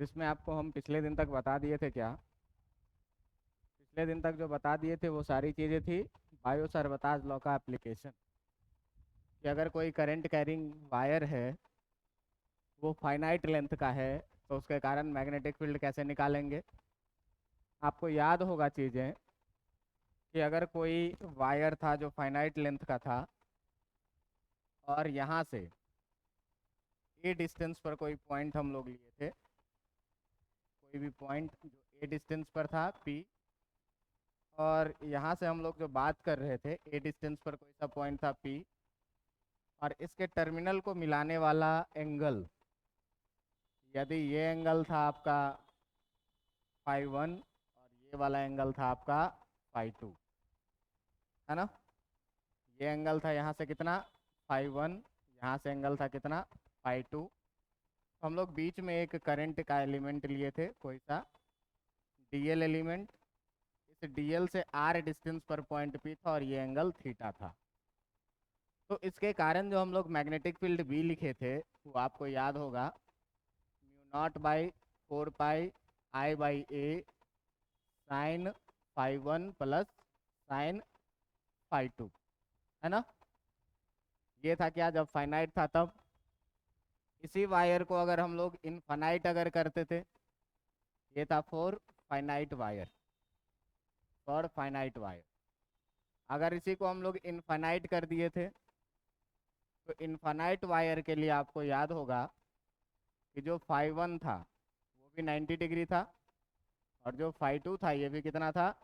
जिसमें आपको हम पिछले दिन तक बता दिए थे क्या, पिछले दिन तक जो बता दिए थे वो सारी चीज़ें थी बायो सावर्ताज लॉ का एप्लीकेशन, कि अगर कोई करंट कैरिंग वायर है वो फाइनाइट लेंथ का है तो उसके कारण मैग्नेटिक फील्ड कैसे निकालेंगे। आपको याद होगा चीज़ें कि अगर कोई वायर था जो फाइनाइट लेंथ का था और यहाँ से ए डिस्टेंस पर कोई पॉइंट हम लोग लिए थे, कोई भी पॉइंट जो ए डिस्टेंस पर था पी, और यहाँ से हम लोग जो बात कर रहे थे ए डिस्टेंस पर कोई सा पॉइंट था पी, और इसके टर्मिनल को मिलाने वाला एंगल, यदि ये एंगल था आपका फाई 1 और ये वाला एंगल था आपका फाई 2, है ना। ये एंगल था यहाँ से कितना फाई 1, यहाँ से एंगल था कितना फाई 2। हम लोग बीच में एक करंट का एलिमेंट लिए थे कोई सा डीएल एलिमेंट, इस डीएल से आर डिस्टेंस पर पॉइंट पी था और ये एंगल थीटा था। तो इसके कारण जो हम लोग मैग्नेटिक फील्ड बी लिखे थे वो आपको याद होगा mu naught by 4 pi I by a sine phi 1 plus sine phi 2, है ना। ये था क्या जब फाइनाइट था तब। इसी वायर को अगर हम लोग इनफाइनाइट अगर करते थे, ये था for finite wire, for finite wire, अगर इसी को हम लोग इनफाइनाइट कर दिए थे तो इनफाइनाइट वायर के लिए आपको याद होगा कि जो फाई 1 था वो भी 90 डिग्री था और जो फाई 2 था ये भी कितना था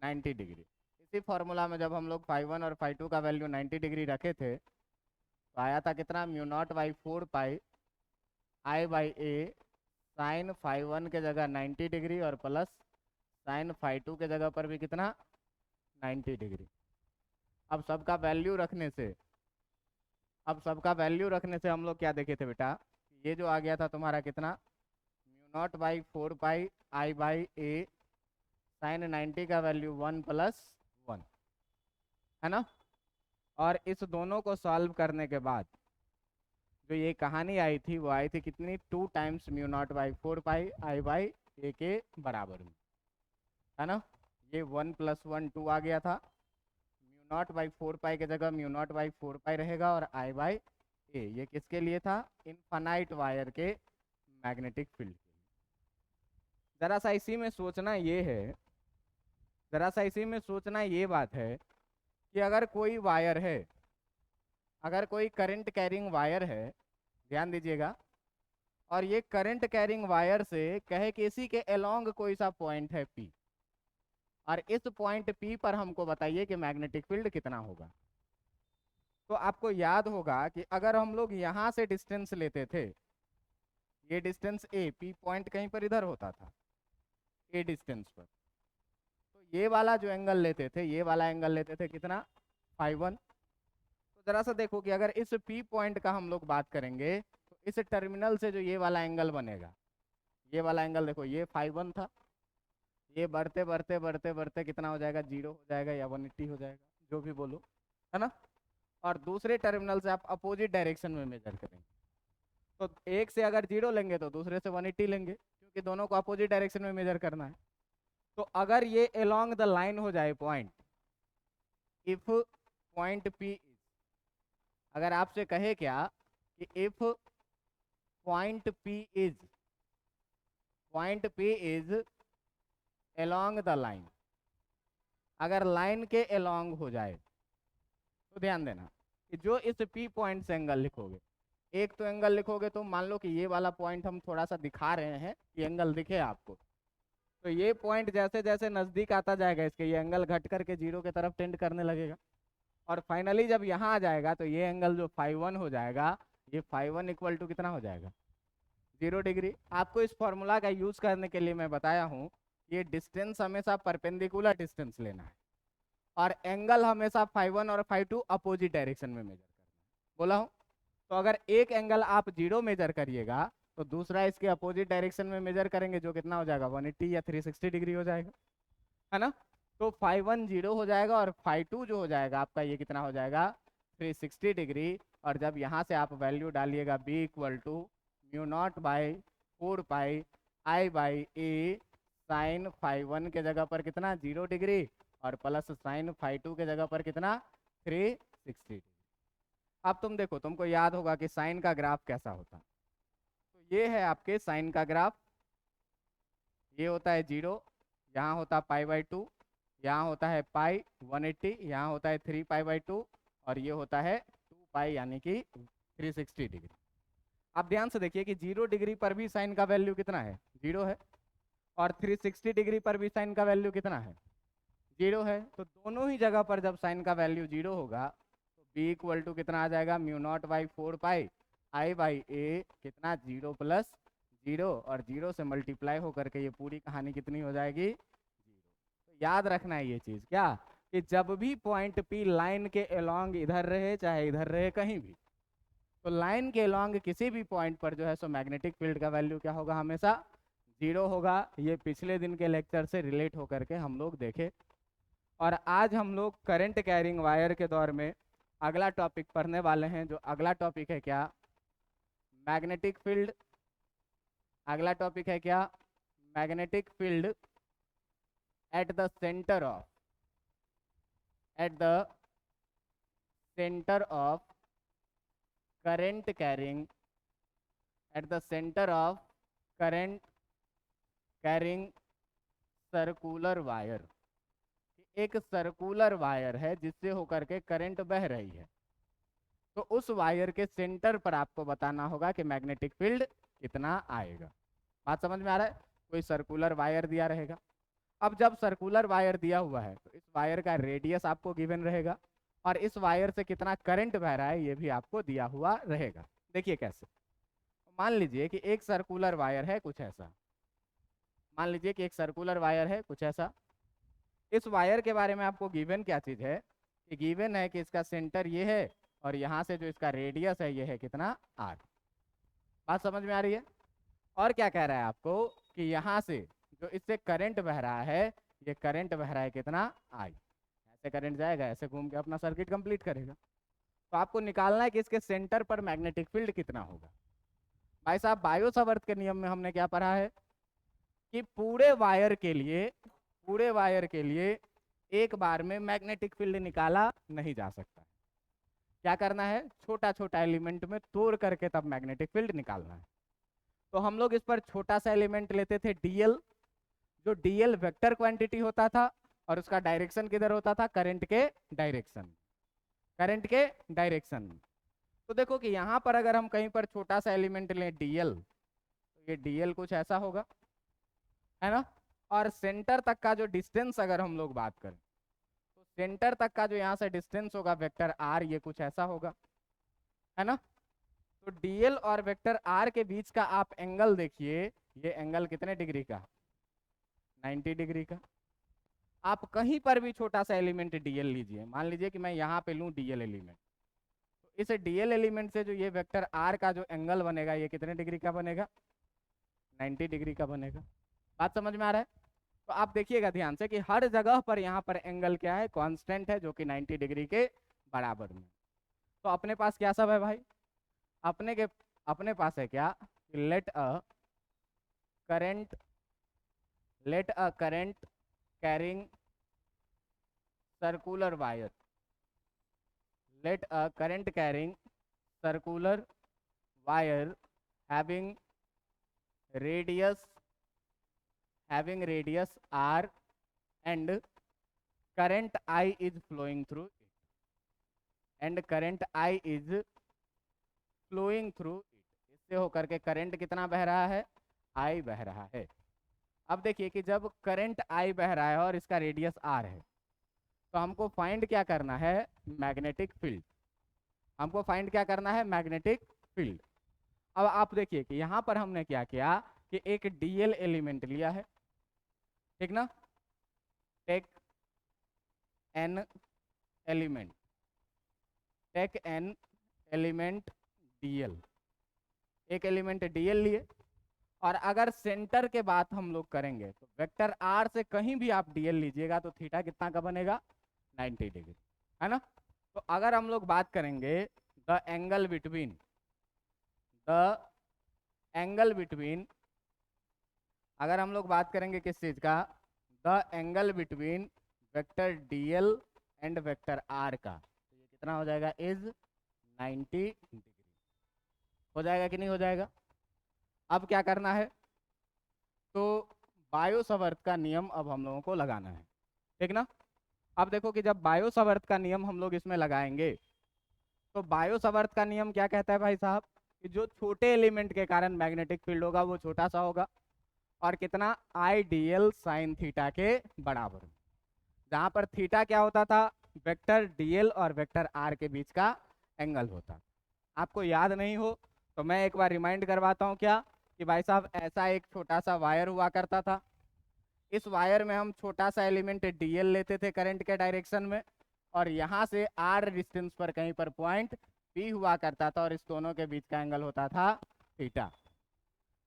90 डिग्री। इसी फॉर्मूला में जब हम लोग फाई 1 और फाई 2 का वैल्यू 90 डिग्री रखे थे तो आया था कितना mu naught by 4 pi I by a sine phi 1 के जगह 90 डिग्री और प्लस साइन फाई 2 के जगह पर भी कितना 90 डिग्री। अब सबका वैल्यू रखने से, अब सबका वैल्यू रखने से हम लोग क्या देखे थे बेटा, ये जो आ गया था तुम्हारा कितना mu naught by 4 pi I by a sine 90 का वैल्यू 1 + 1, है ना। और इस दोनों को सॉल्व करने के बाद जो ये कहानी आई थी वो आई थी कितनी 2 times mu naught by 4 pi I by A के बराबर में, है ना। ये 1 + 1 2 आ गया था, म्यू नॉट बाई 4 पाई की जगह म्यू नॉट बाई 4 पाई रहेगा और आई बाई ए, ये किसके लिए था इनफाइनाइट वायर के मैग्नेटिक फील्ड के लिए। जरा सा इसी में सोचना ये है, जरा सा इसी में सोचना ये बात है कि अगर कोई वायर है, अगर कोई करंट कैरिंग वायर है, ध्यान दीजिएगा, और ये करंट कैरिंग वायर से कहे कि इसी के अलोंग कोई सा पॉइंट है पी, और इस पॉइंट पी पर हमको बताइए कि मैग्नेटिक फील्ड कितना होगा। तो आपको याद होगा कि अगर हम लोग यहाँ से डिस्टेंस लेते थे, ये डिस्टेंस ए, पी पॉइंट कहीं पर इधर होता था ए डिस्टेंस पर, तो ये वाला जो एंगल लेते थे, ये वाला एंगल लेते थे कितना फाई 1। तो जरा सा देखो कि अगर इस पी पॉइंट का हम लोग बात करेंगे तो इस टर्मिनल से जो ये वाला एंगल बनेगा, ये वाला एंगल देखो ये फाई 1 था, ये बढ़ते बढ़ते बढ़ते बढ़ते कितना हो जाएगा 0 हो जाएगा या 180 हो जाएगा, जो भी बोलो, है ना। और दूसरे टर्मिनल से आप अपोजिट डायरेक्शन में मेजर करेंगे, तो एक से अगर 0 लेंगे तो दूसरे से 180 लेंगे, क्योंकि दोनों को अपोजिट डायरेक्शन में मेजर करना है। तो अगर ये अलोंग द लाइन हो जाए point, if point P is, अगर आपसे कहे क्या कि if point P is, point P is along the line, अगर लाइन के अलोंग हो जाए तो ध्यान देना कि जो इस पी पॉइंट से एंगल लिखोगे, एक तो एंगल लिखोगे तो मान लो कि ये वाला पॉइंट हम थोड़ा सा दिखा रहे हैं, ये एंगल दिखे आपको, तो ये पॉइंट जैसे जैसे नज़दीक आता जाएगा इसके, ये एंगल घट करके 0 की तरफ टेंड करने लगेगा, और फाइनली जब यहाँ आ जाएगा तो ये एंगल जो फाई 1 हो जाएगा, ये फाई 1 इक्वल टू कितना हो जाएगा 0 डिग्री। आपको इस फॉर्मूला का यूज़ करने के लिए मैं बताया हूँ, ये डिस्टेंस हमेशा परपेंडिकुलर डिस्टेंस लेना है और एंगल हमेशा फाई 1 और फाई 2 अपोजिट डायरेक्शन में मेजर करना है, बोला हूँ। तो अगर एक एंगल आप 0 मेजर करिएगा तो दूसरा इसके अपोजिट डायरेक्शन में मेजर करेंगे, जो कितना हो जाएगा 180 या 360 डिग्री हो जाएगा, है ना। तो फाई 1 0 हो जाएगा और फाई 2 जो हो जाएगा आपका ये कितना हो जाएगा 360 डिग्री। और जब यहाँ से आप वैल्यू डालिएगा be equal to mu naught by 4 pi I by a sine phi 1 के जगह पर कितना 0 डिग्री और प्लस साइन फाई 2 के जगह पर कितना 360 डिग्री। अब तुम देखो, तुमको याद होगा कि साइन का ग्राफ कैसा होता। तो ये है आपके साइन का ग्राफ, ये होता है 0, यहाँ होता पाई बाई 2, यहाँ होता है पाई 180, यहाँ होता है 3 पाई बाई 2 और ये होता है 2 पाई यानी कि 360 डिग्री। आप ध्यान से देखिए कि 0 डिग्री पर भी साइन का वैल्यू कितना है 0 है और 360 डिग्री पर भी साइन का वैल्यू कितना है 0 है। तो दोनों ही जगह पर जब साइन का वैल्यू 0 होगा तो b इक्वल टू कितना आ जाएगा mu naught by 4 pi I by A कितना 0 प्लस 0 और 0 से मल्टीप्लाई होकर के ये पूरी कहानी कितनी हो जाएगी 0। तो याद रखना है ये चीज़ क्या कि जब भी पॉइंट P लाइन के अलोंग इधर रहे चाहे इधर रहे कहीं भी, तो लाइन के अलोंग किसी भी पॉइंट पर जो है सो मैग्नेटिक फील्ड का वैल्यू क्या होगा हमेशा 0 होगा। ये पिछले दिन के लेक्चर से रिलेट होकर के हम लोग देखे और आज हम लोग करंट कैरिंग वायर के दौर में अगला टॉपिक पढ़ने वाले हैं। जो अगला टॉपिक है क्या मैग्नेटिक फील्ड। अगला टॉपिक है क्या magnetic field at the centre of current carrying at the centre of current carrying circular wire. एक सर्कुलर वायर है जिससे होकर के करंट बह रही है, तो उस वायर के सेंटर पर आपको बताना होगा कि मैग्नेटिक फील्ड कितना आएगा। बात समझ में आ रहा है। कोई सर्कुलर वायर दिया रहेगा, अब जब सर्कुलर वायर दिया हुआ है तो इस वायर का रेडियस आपको गिवन रहेगा और इस वायर से कितना करंट बह रहा है ये भी आपको दिया हुआ रहेगा। देखिए कैसे, मान लीजिए कि एक सर्कुलर वायर है कुछ ऐसा, मान लीजिए कि एक सर्कुलर वायर है कुछ ऐसा। इस वायर के बारे में आपको गिवन क्या चीज़ है कि गिवन है कि इसका सेंटर ये है और यहाँ से जो इसका रेडियस है ये है कितना r। बात समझ में आ रही है। और क्या कह रहा है आपको कि यहाँ से जो इससे करंट बह रहा है ये करंट बह रहा है कितना I। ऐसे करंट जाएगा ऐसे घूम के अपना सर्किट कंप्लीट करेगा। तो आपको निकालना है कि इसके सेंटर पर मैग्नेटिक फील्ड कितना होगा। भाई साहब बायो सावर्त के नियम में हमने क्या पढ़ा है कि पूरे वायर के लिए एक बार में मैग्नेटिक फील्ड निकाला नहीं जा सकता। क्या करना है छोटा छोटा एलिमेंट में तोड़ करके तब मैग्नेटिक फील्ड निकालना है। तो हम लोग इस पर छोटा सा एलिमेंट लेते थे dl, जो dl वेक्टर क्वांटिटी होता था और उसका डायरेक्शन किधर होता था करंट के डायरेक्शन। तो देखो कि यहाँ पर अगर हम कहीं पर छोटा सा एलिमेंट लें dl, तो ये dl कुछ ऐसा होगा है ना। और सेंटर तक का जो डिस्टेंस अगर हम लोग बात करें तो सेंटर तक का जो यहाँ से डिस्टेंस होगा वेक्टर r ये कुछ ऐसा होगा है ना। तो dl और वेक्टर r के बीच का आप एंगल देखिए, ये एंगल कितने डिग्री का 90 डिग्री का। आप कहीं पर भी छोटा सा एलिमेंट dl लीजिए, मान लीजिए कि मैं यहाँ पे लूँ dl एलिमेंट, तो इस dl एलिमेंट से जो ये वेक्टर r का जो एंगल बनेगा ये कितने डिग्री का बनेगा 90 डिग्री का बनेगा। बात समझ में आ रहा है। तो आप देखिएगा ध्यान से कि हर जगह पर यहाँ पर एंगल क्या है कांस्टेंट है जो कि 90 डिग्री के बराबर में। तो अपने पास क्या सब है भाई, अपने पास है क्या let a current carrying circular wire, let a current carrying circular wire having radius r and current I is flowing through it, इससे होकर के करंट कितना बह रहा है I बह रहा है। अब देखिए कि जब करंट I बह रहा है और इसका रेडियस r है तो हमको फाइंड क्या करना है मैग्नेटिक फील्ड, अब आप देखिए कि यहाँ पर हमने क्या किया कि एक dl एलिमेंट लिया है, ठीक ना। टेक एन एलिमेंट dl, एक एलिमेंट dl लिए और अगर सेंटर के बात हम लोग करेंगे तो वेक्टर r से कहीं भी आप dl लीजिएगा तो थीटा कितना का बनेगा 90 डिग्री है ना। तो अगर हम लोग बात करेंगे द एंगल बिटवीन अगर हम लोग बात करेंगे किस चीज़ का, the angle between vector D L and vector R का, तो ये कितना हो जाएगा, इज 90 डिग्री। हो जाएगा कि नहीं हो जाएगा? अब क्या करना है, तो बायो सावर्त का नियम अब हम लोगों को लगाना है, ठीक ना। अब देखो कि जब बायो सावर्त का नियम हम लोग इसमें लगाएंगे, तो बायो सावर्त का नियम क्या कहता है भाई साहब, कि जो छोटे एलिमेंट के कारण मैग्नेटिक फील्ड होगा वो छोटा सा होगा, और कितना, आइडियल साइन थीटा के बराबर। जहां पर थीटा क्या होता था, वेक्टर डीएल और वेक्टर आर के बीच का एंगल होता। आपको याद नहीं हो तो मैं एक बार रिमाइंड करवाता हूँ क्या, कि भाई साहब ऐसा एक छोटा सा वायर हुआ करता था। इस वायर में हम छोटा सा एलिमेंट डीएल लेते थे करंट के डायरेक्शन में, और यहाँ से आर डिस्टेंस पर कहीं पर पॉइंट पी हुआ करता था, और इस दोनों के बीच का एंगल होता था थीटा।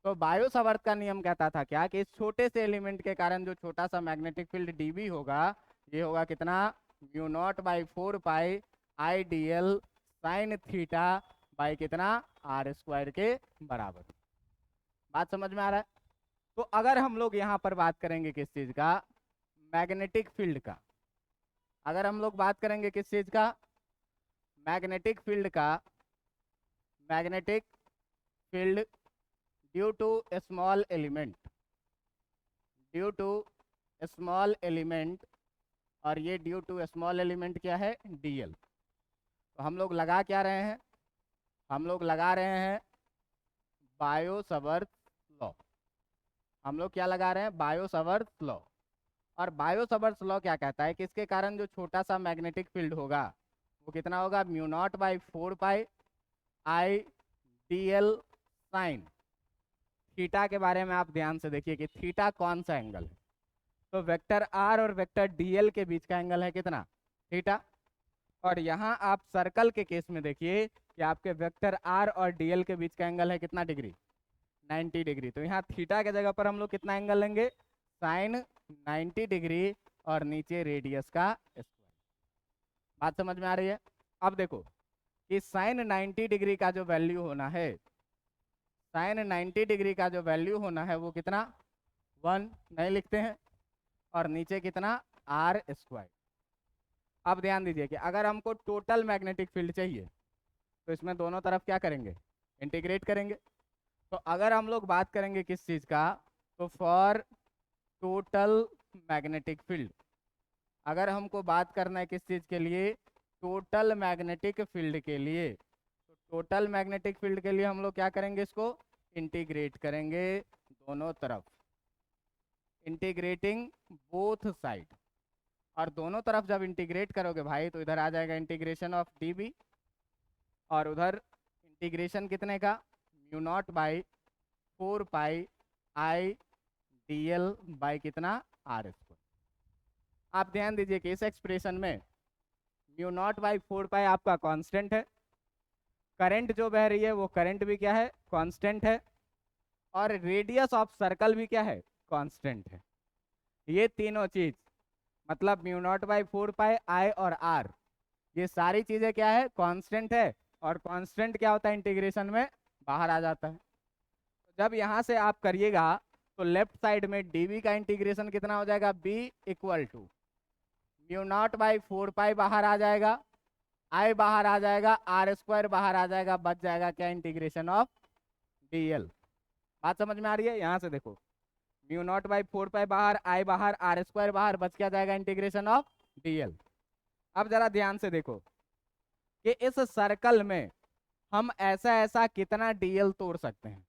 तो बायो सावर्त का नियम कहता था क्या, कि इस छोटे से एलिमेंट के कारण जो छोटा सा मैग्नेटिक फील्ड डीबी होगा, ये होगा कितना, mu naught by 4 pi I D L sine theta by कितना, आर स्क्वायर के बराबर। बात समझ में आ रहा है? तो अगर हम लोग यहाँ पर बात करेंगे किस चीज का, मैग्नेटिक फील्ड का, अगर हम लोग बात करेंगे किस चीज का, मैग्नेटिक फील्ड का, magnetic field due to small element, due to small element, और ये ड्यू टू स्मॉल एलिमेंट क्या है, डीएल। तो हम लोग लगा क्या रहे हैं, हम लोग लगा रहे हैं बायो सावर्त लॉ। हम लोग क्या लगा रहे हैं, बायो सावर्त लॉ। और बायो सावर्त लॉ क्या कहता है कि इसके कारण जो छोटा सा मैग्नेटिक फील्ड होगा वो कितना होगा, mu naught by 4 pi I D L sine theta. के बारे में आप ध्यान से देखिए कि थीटा कौन सा एंगल है, तो वेक्टर आर और वेक्टर डीएल के बीच का एंगल है कितना, थीटा। और यहाँ आप सर्कल के केस में देखिए कि आपके वेक्टर आर और डीएल के बीच का एंगल है कितना डिग्री, 90 डिग्री। तो यहाँ थीटा के जगह पर हम लोग कितना एंगल लेंगे, साइन 90 डिग्री, और नीचे रेडियस का स्क्वायर। बात समझ में आ रही है? अब देखो कि साइन 90 डिग्री का जो वैल्यू होना है, साइन 90 डिग्री का जो वैल्यू होना है वो कितना, 1 नहीं लिखते हैं, और नीचे कितना, आर स्क्वायर। अब ध्यान दीजिए कि अगर हमको टोटल मैग्नेटिक फील्ड चाहिए तो इसमें दोनों तरफ क्या करेंगे, इंटीग्रेट करेंगे। तो अगर हम लोग बात करेंगे किस चीज़ का, तो फॉर टोटल मैग्नेटिक फील्ड, अगर हमको बात करना है किस चीज़ के लिए, टोटल मैग्नेटिक फील्ड के लिए, तो टोटल मैग्नेटिक फील्ड के लिए हम लोग क्या करेंगे, इसको इंटीग्रेट करेंगे दोनों तरफ, इंटीग्रेटिंग बोथ साइड। और दोनों तरफ जब इंटीग्रेट करोगे भाई, तो इधर आ जाएगा इंटीग्रेशन ऑफ डी बी, और उधर इंटीग्रेशन कितने का, mu naught by 4 pi I D L by कितना, आर स्क्वायर। आप ध्यान दीजिए कि इस एक्सप्रेशन में म्यू नॉट बाई 4 पाई आपका कांस्टेंट है, करंट जो बह रही है वो करंट भी क्या है, कांस्टेंट है, और रेडियस ऑफ सर्कल भी क्या है, कांस्टेंट है। ये तीनों चीज मतलब म्यू नॉट बाई 4 पाई आई और आर, ये सारी चीजें क्या है, कांस्टेंट है। और कांस्टेंट क्या होता है, इंटीग्रेशन में बाहर आ जाता है। तो जब यहाँ से आप करिएगा तो लेफ्ट साइड में dv का इंटीग्रेशन कितना हो जाएगा, b equal to mu naught by 4 pi बाहर आ जाएगा, आई बाहर आ जाएगा, आर स्क्वायर बाहर आ जाएगा, बच जाएगा क्या, इंटीग्रेशन ऑफ dl। बात समझ में आ रही है? यहाँ से देखो, म्यू नॉट बाई 4 पाई बाहर, आई बाहर, आर स्क्वायर बाहर, बच क्या जाएगा, इंटीग्रेशन ऑफ dl। अब जरा ध्यान से देखो कि इस सर्कल में हम ऐसा ऐसा कितना dl तोड़ सकते हैं,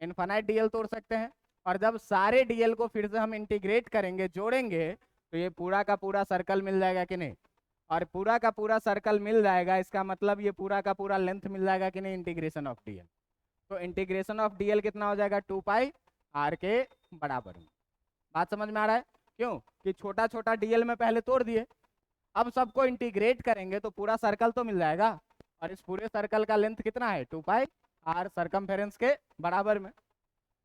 इनफाइनाइट dl तोड़ सकते हैं। और जब सारे dl को फिर से हम इंटीग्रेट करेंगे, जोड़ेंगे, तो ये पूरा का पूरा सर्कल मिल जाएगा कि नहीं, और पूरा का पूरा सर्कल मिल जाएगा, इसका मतलब ये पूरा का पूरा लेंथ मिल जाएगा कि नहीं, इंटीग्रेशन ऑफ dl। तो इंटीग्रेशन ऑफ dl कितना हो जाएगा, 2 पाई आर के बराबर में। बात समझ में आ रहा है? क्यों कि छोटा छोटा dl में पहले तोड़ दिए, अब सबको इंटीग्रेट करेंगे तो पूरा सर्कल तो मिल जाएगा, और इस पूरे सर्कल का लेंथ कितना है, 2 पाई आर सरकमफेरेंस के बराबर में।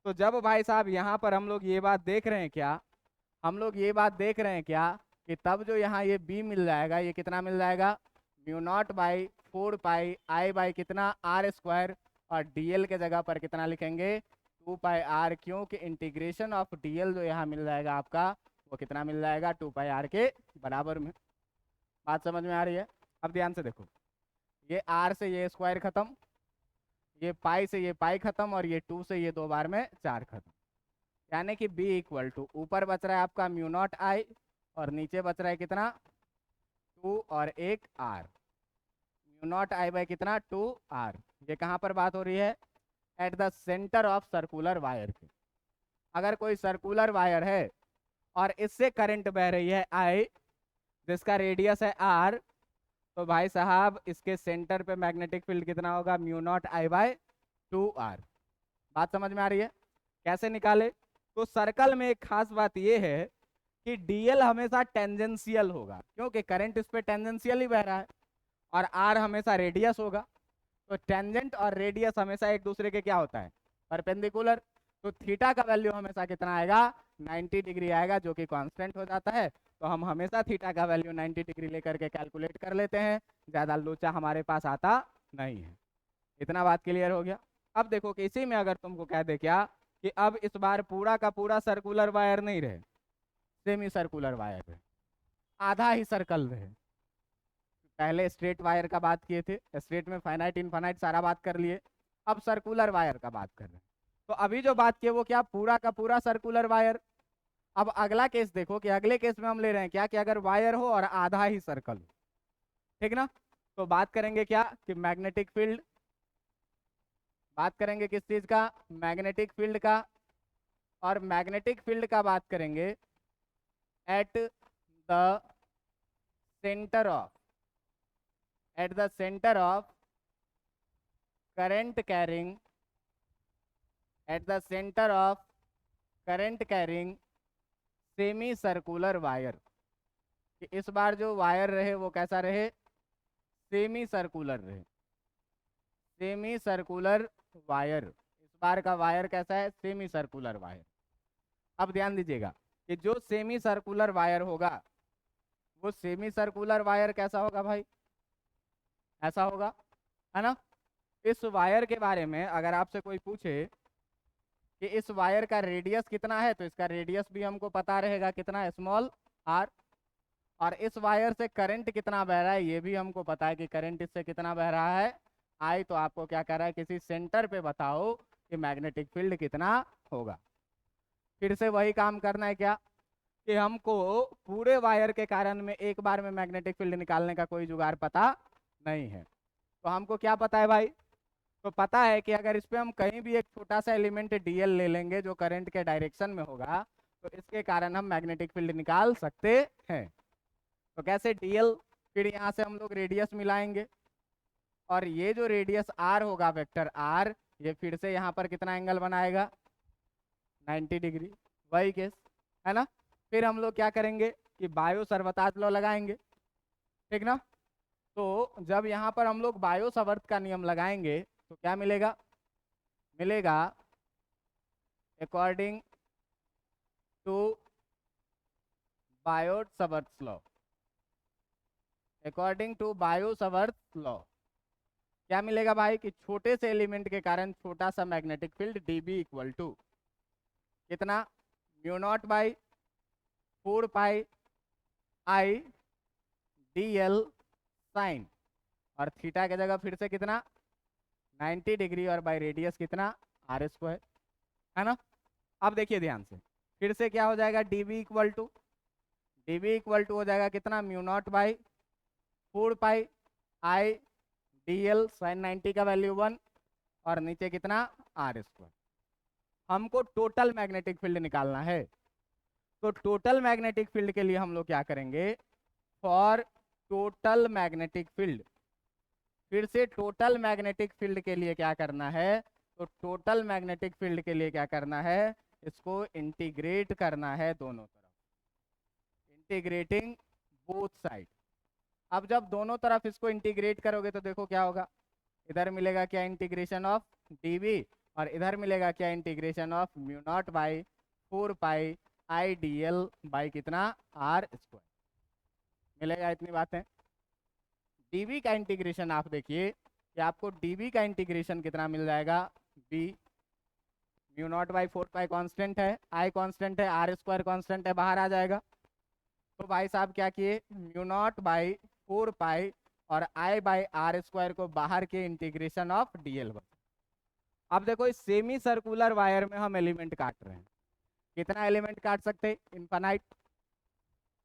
तो जब भाई साहब यहाँ पर हम लोग ये बात देख रहे हैं क्या, हम लोग ये बात देख रहे हैं क्या, कि तब जो यहाँ ये b मिल जाएगा, ये कितना मिल जाएगा, mu naught by 4 pi I by कितना, आर स्क्वायर, और dl के जगह पर कितना लिखेंगे, टू पाई आर, क्योंकि इंटीग्रेशन ऑफ डीएल जो यहाँ मिल जाएगा आपका वो कितना मिल जाएगा, टू पाई आर के बराबर में। बात समझ में आ रही है? अब ध्यान से देखो, ये आर से ये स्क्वायर खत्म, ये पाई से ये पाई खत्म, और ये 2 से ये 2 बार में 4 खत्म। यानी कि बी इक्वल टू, ऊपर बच रहा है आपका म्यू नॉट आई और नीचे बच रहा है कितना, 2 और 1 R. Mu naught I by कितना, 2 आर। ये कहाँ पर बात हो रही है, at the centre of circular wire के। अगर कोई सर्कुलर वायर है और इससे करंट बह रही है आई, जिसका रेडियस है आर, तो भाई साहब इसके सेंटर पे मैग्नेटिक फील्ड कितना होगा, mu naught I by 2 R. बात समझ में आ रही है? कैसे निकाले? तो सर्कल में एक खास बात यह है कि डीएल हमेशा टेंजेंशियल होगा, क्योंकि करंट इस पे टेंजेंशियल ही बह रहा है, और आर हमेशा रेडियस होगा। तो टेंजेंट और रेडियस हमेशा एक दूसरे के क्या होता है, परपेंडिकुलर। तो थीटा का वैल्यू हमेशा कितना आएगा, 90 डिग्री आएगा, जो कि कांस्टेंट हो जाता है। तो हम हमेशा थीटा का वैल्यू 90 डिग्री लेकर के कैलकुलेट कर लेते हैं, ज़्यादा लोचा हमारे पास आता नहीं है। इतना बात क्लियर हो गया? अब देखो कि इसी में अगर तुमको कह दे क्या कि अब इस बार पूरा का पूरा सर्कुलर वायर नहीं रहे, सेमी सर्कुलर वायर रहे, आधा ही सर्कल रहे। पहले स्ट्रेट वायर का बात किए थे, स्ट्रेट में फाइनाइट इनफाइनाइट सारा बात कर लिए, अब सर्कुलर वायर का बात कर रहे हैं। तो अभी जो बात किए वो क्या, पूरा का पूरा सर्कुलर वायर। अब अगला केस देखो कि अगले केस में हम ले रहे हैं क्या कि अगर वायर हो और आधा ही सर्कल हो, ठीक ना। तो बात करेंगे क्या कि मैग्नेटिक फील्ड, बात करेंगे किस चीज का, मैग्नेटिक फील्ड का। और मैग्नेटिक फील्ड का बात करेंगे at the centre of, at the centre of current carrying, at the centre of current carrying semi circular wire. कि इस बार जो वायर रहे वो कैसा रहे, सेमी सर्कुलर रहे, सेमी सर्कुलर वायर। इस बार का वायर कैसा है, सेमी सर्कुलर वायर। अब ध्यान दीजिएगा कि जो सेमी सर्कुलर वायर होगा, वो सेमी सर्कुलर वायर कैसा होगा भाई, ऐसा होगा, है ना। इस वायर के बारे में अगर आपसे कोई पूछे कि इस वायर का रेडियस कितना है, तो इसका रेडियस भी हमको पता रहेगा कितना, स्मॉल आर। और इस वायर से करंट कितना बह रहा है ये भी हमको पता है कि करंट इससे कितना बह रहा है, आई। तो आपको क्या कर रहा है, किसी सेंटर पे बताओ कि मैग्नेटिक फील्ड कितना होगा। फिर से वही काम करना है क्या कि हमको पूरे वायर के कारण में एक बार में मैग्नेटिक फील्ड निकालने का कोई जुगाड़ पता नहीं है। तो हमको क्या पता है भाई, तो पता है कि अगर इस पे हम कहीं भी एक छोटा सा एलिमेंट डीएल ले लेंगे जो करंट के डायरेक्शन में होगा, तो इसके कारण हम मैग्नेटिक फील्ड निकाल सकते हैं। तो कैसे, डीएल, फिर यहाँ से हम लोग रेडियस मिलाएंगे, और ये जो रेडियस आर होगा, वेक्टर आर, ये फिर से यहाँ पर कितना एंगल बनाएगा, 90 डिग्री, वही केस है ना। फिर हम लोग क्या करेंगे कि बायो सर्वताज लॉ लगाएंगे, ठीक ना। तो जब यहाँ पर हम लोग बायो सावर्त का नियम लगाएंगे तो क्या मिलेगा, मिलेगा according to Biot Savart law, according to Biot Savart law क्या मिलेगा भाई कि छोटे से एलिमेंट के कारण छोटा सा magnetic field dB equal to कितना, mu naught by 4 pi I D L sine, और थीटा की जगह फिर से कितना, 90 डिग्री, और बाई रेडियस कितना, आर स्क्वायर, है ना। अब देखिए ध्यान से, फिर से क्या हो जाएगा, dB equal to, dB equal to हो जाएगा कितना, mu naught by 4 pi I D L sine 90 का वैल्यू 1, और नीचे कितना, आर स्क्वायर। हमको टोटल मैग्नेटिक फील्ड निकालना है। तो टोटल मैग्नेटिक फील्ड के लिए हम लोग क्या करेंगे, फॉर टोटल मैग्नेटिक फील्ड, फिर से टोटल मैग्नेटिक फील्ड के लिए क्या करना है, तो टोटल मैग्नेटिक फील्ड के लिए क्या करना है, इसको इंटीग्रेट करना है दोनों तरफ, इंटीग्रेटिंग बोथ साइड। अब जब दोनों तरफ इसको इंटीग्रेट करोगे तो देखो क्या होगा, इधर मिलेगा क्या, इंटीग्रेशन ऑफ dV, और इधर मिलेगा क्या, integration of mu naught by 4 pi I D L by कितना, आर स्क्वायर मिलेगा। इतनी बातें, dV का इंटीग्रेशन आप देखिए कि आपको dV का इंटीग्रेशन कितना मिल जाएगा, b mu naught by 4 pi constant है, आई कांस्टेंट है, आर स्क्वायर कांस्टेंट है, बाहर आ जाएगा। तो भाई साहब क्या किए, म्यू नॉट बाई 4 पाई और आई बाई आर स्क्वायर को बाहर के इंटीग्रेशन ऑफ डीएल। अब देखो इस सेमी सर्कुलर वायर में हम एलिमेंट काट रहे हैं, कितना एलिमेंट काट सकते हैं, इनफाइनाइट।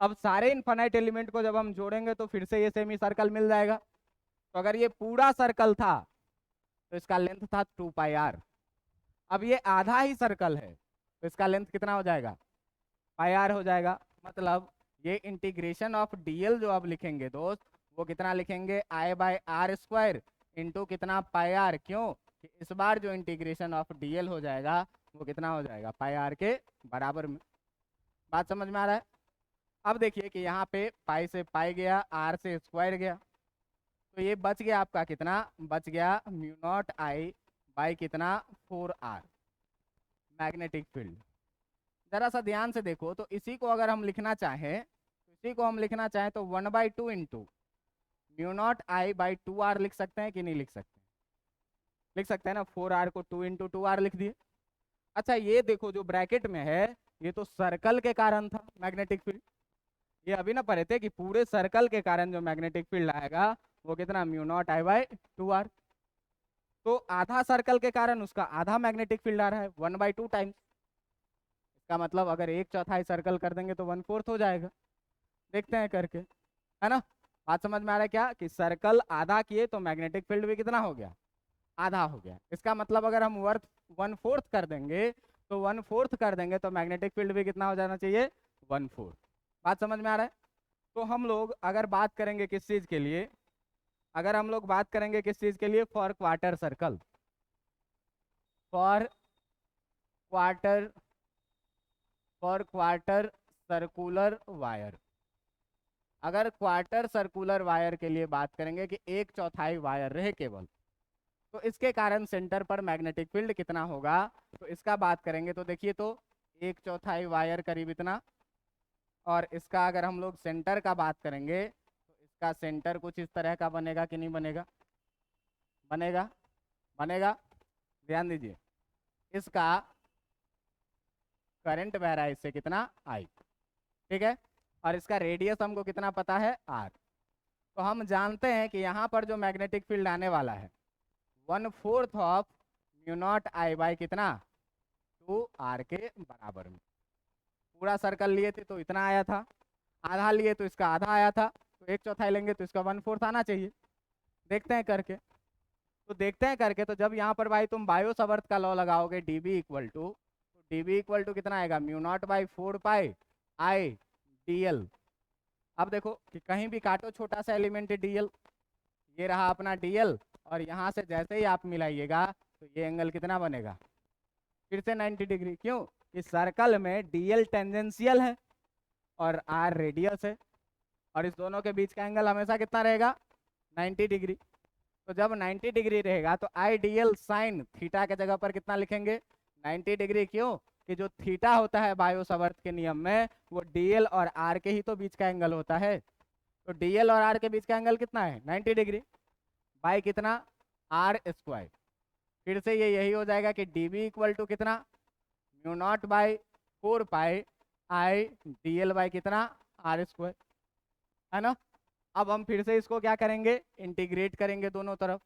अब सारे इनफाइनाइट एलिमेंट को जब हम जोड़ेंगे तो फिर से ये सेमी सर्कल मिल जाएगा। तो अगर ये पूरा सर्कल था तो इसका लेंथ था 2 पाई आर। अब ये आधा ही सर्कल है तो इसका लेंथ कितना हो जाएगा, पाई आर हो जाएगा। मतलब ये इंटीग्रेशन ऑफ डीएल जो आप लिखेंगे दोस्त, वो कितना लिखेंगे, आई बाय आर स्क्वायर इंटू कितना, पाई आर। क्यों कि इस बार जो इंटीग्रेशन ऑफ डीएल हो जाएगा वो कितना हो जाएगा, पाई आर के बराबर में। बात समझ में आ रहा है। अब देखिए कि यहाँ पे पाई से पाई गया, आर से स्क्वायर गया, तो ये बच गया आपका कितना, बच गया म्यू नॉट आई बाई कितना, 4 आर मैग्नेटिक फील्ड। जरा सा ध्यान से देखो, तो इसी को अगर हम लिखना चाहें तो इसी को हम लिखना चाहें तो 1/2 into mu naught I by 2 R लिख सकते हैं कि नहीं लिख सकते, लिख सकते हैं ना। 4 आर को 2 इंटू 2 आर लिख दिए। अच्छा ये देखो जो ब्रैकेट में है ये तो सर्कल के कारण था मैग्नेटिक फील्ड, ये अभी ना पढ़े थे कि पूरे सर्कल के कारण जो मैग्नेटिक फील्ड आएगा वो कितना, mu naught I by 2 R. तो आधा सर्कल के कारण उसका आधा मैग्नेटिक फील्ड आ रहा है 1/2 टाइम्स। इसका मतलब अगर 1/4 सर्कल कर देंगे तो 1/4 हो जाएगा। देखते हैं करके, है ना। बात समझ में आ रहा है क्या, कि सर्कल आधा किए तो मैग्नेटिक फील्ड भी कितना हो गया, आधा हो गया। इसका मतलब अगर हम वर्थ 1/4 कर देंगे तो 1/4 कर देंगे तो मैग्नेटिक फील्ड भी कितना हो जाना चाहिए, 1/4। बात समझ में आ रहा है। तो हम लोग अगर बात करेंगे किस चीज के लिए, अगर हम लोग बात करेंगे किस चीज के लिए, for quarter circle, for quarter, for quarter circular wire. अगर क्वार्टर सर्कुलर वायर के लिए बात करेंगे कि 1/4 वायर रहे केवल, तो इसके कारण सेंटर पर मैग्नेटिक फील्ड कितना होगा, तो इसका बात करेंगे तो देखिए तो 1/4 वायर करीब इतना, और इसका अगर हम लोग सेंटर का बात करेंगे तो इसका सेंटर कुछ इस तरह का बनेगा कि नहीं बनेगा, बनेगा, बनेगा। ध्यान दीजिए, इसका करंट बह रहा है इससे कितना, आई, ठीक है, और इसका रेडियस हमको कितना पता है, आर। तो हम जानते हैं कि यहाँ पर जो मैग्नेटिक फील्ड आने वाला है 1/4 of mu naught I by कितना, 2 आर के बराबर में। पूरा सर्कल लिए थे तो इतना आया था, आधा लिए तो इसका आधा आया था, तो 1/4 लेंगे तो इसका 1/4 आना चाहिए। देखते हैं करके, तो देखते हैं करके। तो जब यहाँ पर भाई तुम बायो सावर्त का लॉ लगाओगे, डी बी इक्वल टू, तो डी बी इक्वल टू कितना आएगा, mu naught by 4 pi I D L. अब देखो कि कहीं भी काटो छोटा सा एलिमेंट है डीएल, ये रहा अपना डीएल, और यहाँ से जैसे ही आप मिलाइएगा तो ये एंगल कितना बनेगा, फिर से 90 डिग्री। क्यों, इस सर्कल में डीएल टेंजेंशियल है और आर रेडियस है, और इस दोनों के बीच का एंगल हमेशा कितना रहेगा, 90 डिग्री। तो जब 90 डिग्री रहेगा तो आई डी एल साइन थीटा के जगह पर कितना लिखेंगे, 90 डिग्री। क्यों कि जो थीटा होता है बायो सावर्त के नियम में वो डीएल और आर के ही तो बीच का एंगल होता है। तो डीएल और आर के बीच का एंगल कितना है, 90 डिग्री बाई कितना, आर स्क्वायर। फिर से ये यही हो जाएगा कि डी बी इक्वल टू कितना, mu naught by 4 pi I D L by कितना, आर स्क्वायर, है ना। अब हम फिर से इसको क्या करेंगे, इंटीग्रेट करेंगे दोनों तरफ।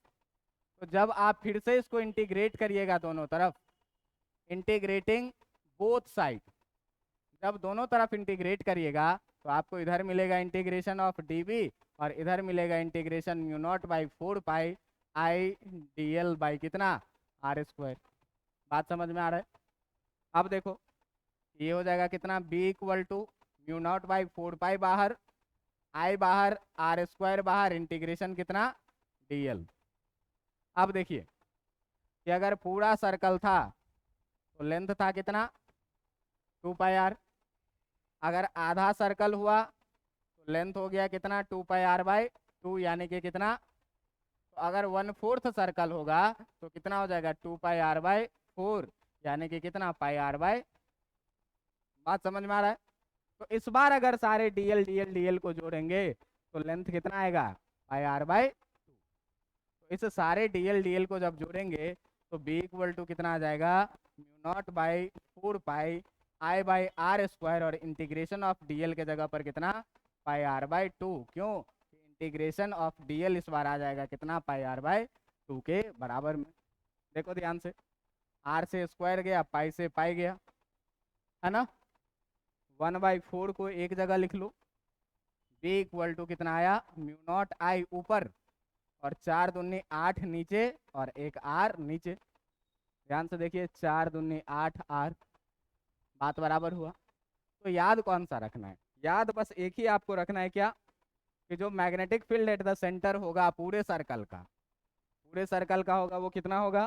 तो जब आप फिर से इसको इंटीग्रेट करिएगा दोनों तरफ, इंटीग्रेटिंग बोथ साइड, जब दोनों तरफ इंटीग्रेट करिएगा तो आपको इधर मिलेगा इंटीग्रेशन ऑफ डी बी और इधर मिलेगा integration mu naught by 4 pi I D L by कितना, आर स्क्वायर। बात समझ में आ रहा है। अब देखो ये हो जाएगा कितना, B equal to mu naught by 4 pi बाहर, आई बाहर, आर स्क्वायर बाहर, इंटीग्रेशन कितना, डी एल। अब देखिए कि अगर पूरा सर्कल था तो लेंथ था कितना, 2 पाई आर। अगर आधा सर्कल हुआ तो लेंथ हो गया कितना, 2 पाई आर बाई 2, यानी कि कितना, तो अगर 1/4 सर्कल होगा तो कितना हो जाएगा, 2 पाई आर बाई 4, यानी कि कितना, पाई आर बाई। बात समझ में आ रहा है। तो इस बार अगर सारे डीएल डीएल डीएल को जोड़ेंगे तो लेंथ कितना आएगा, पाई आर बाई 2। तो इस सारे डीएल डीएल को जब जोड़ेंगे तो बी इक्वल टू कितना आ जाएगा, mu naught by 4 pi I by R square, और इंटीग्रेशन ऑफ डीएल के जगह पर कितना पाई आर बाई 2। क्यों? इंटीग्रेशन ऑफ डीएल इस बार आ जाएगा कितना पाई आर बाई 2 के बराबर में। देखो ध्यान से, आर से स्क्वायर गया, पाई से पाई गया, है ना। 1/4 को एक जगह लिख लो, बी इक्वल टू कितना आया म्यू नॉट आई ऊपर और 4 दूनी 8 नीचे और एक आर नीचे। ध्यान से देखिए, 4 दूनी 8 आर, बात बराबर हुआ। तो याद कौन सा रखना है? याद बस एक ही आपको रखना है, क्या? कि जो magnetic field at the centre होगा पूरे सर्कल का, पूरे सर्कल का होगा, वो कितना होगा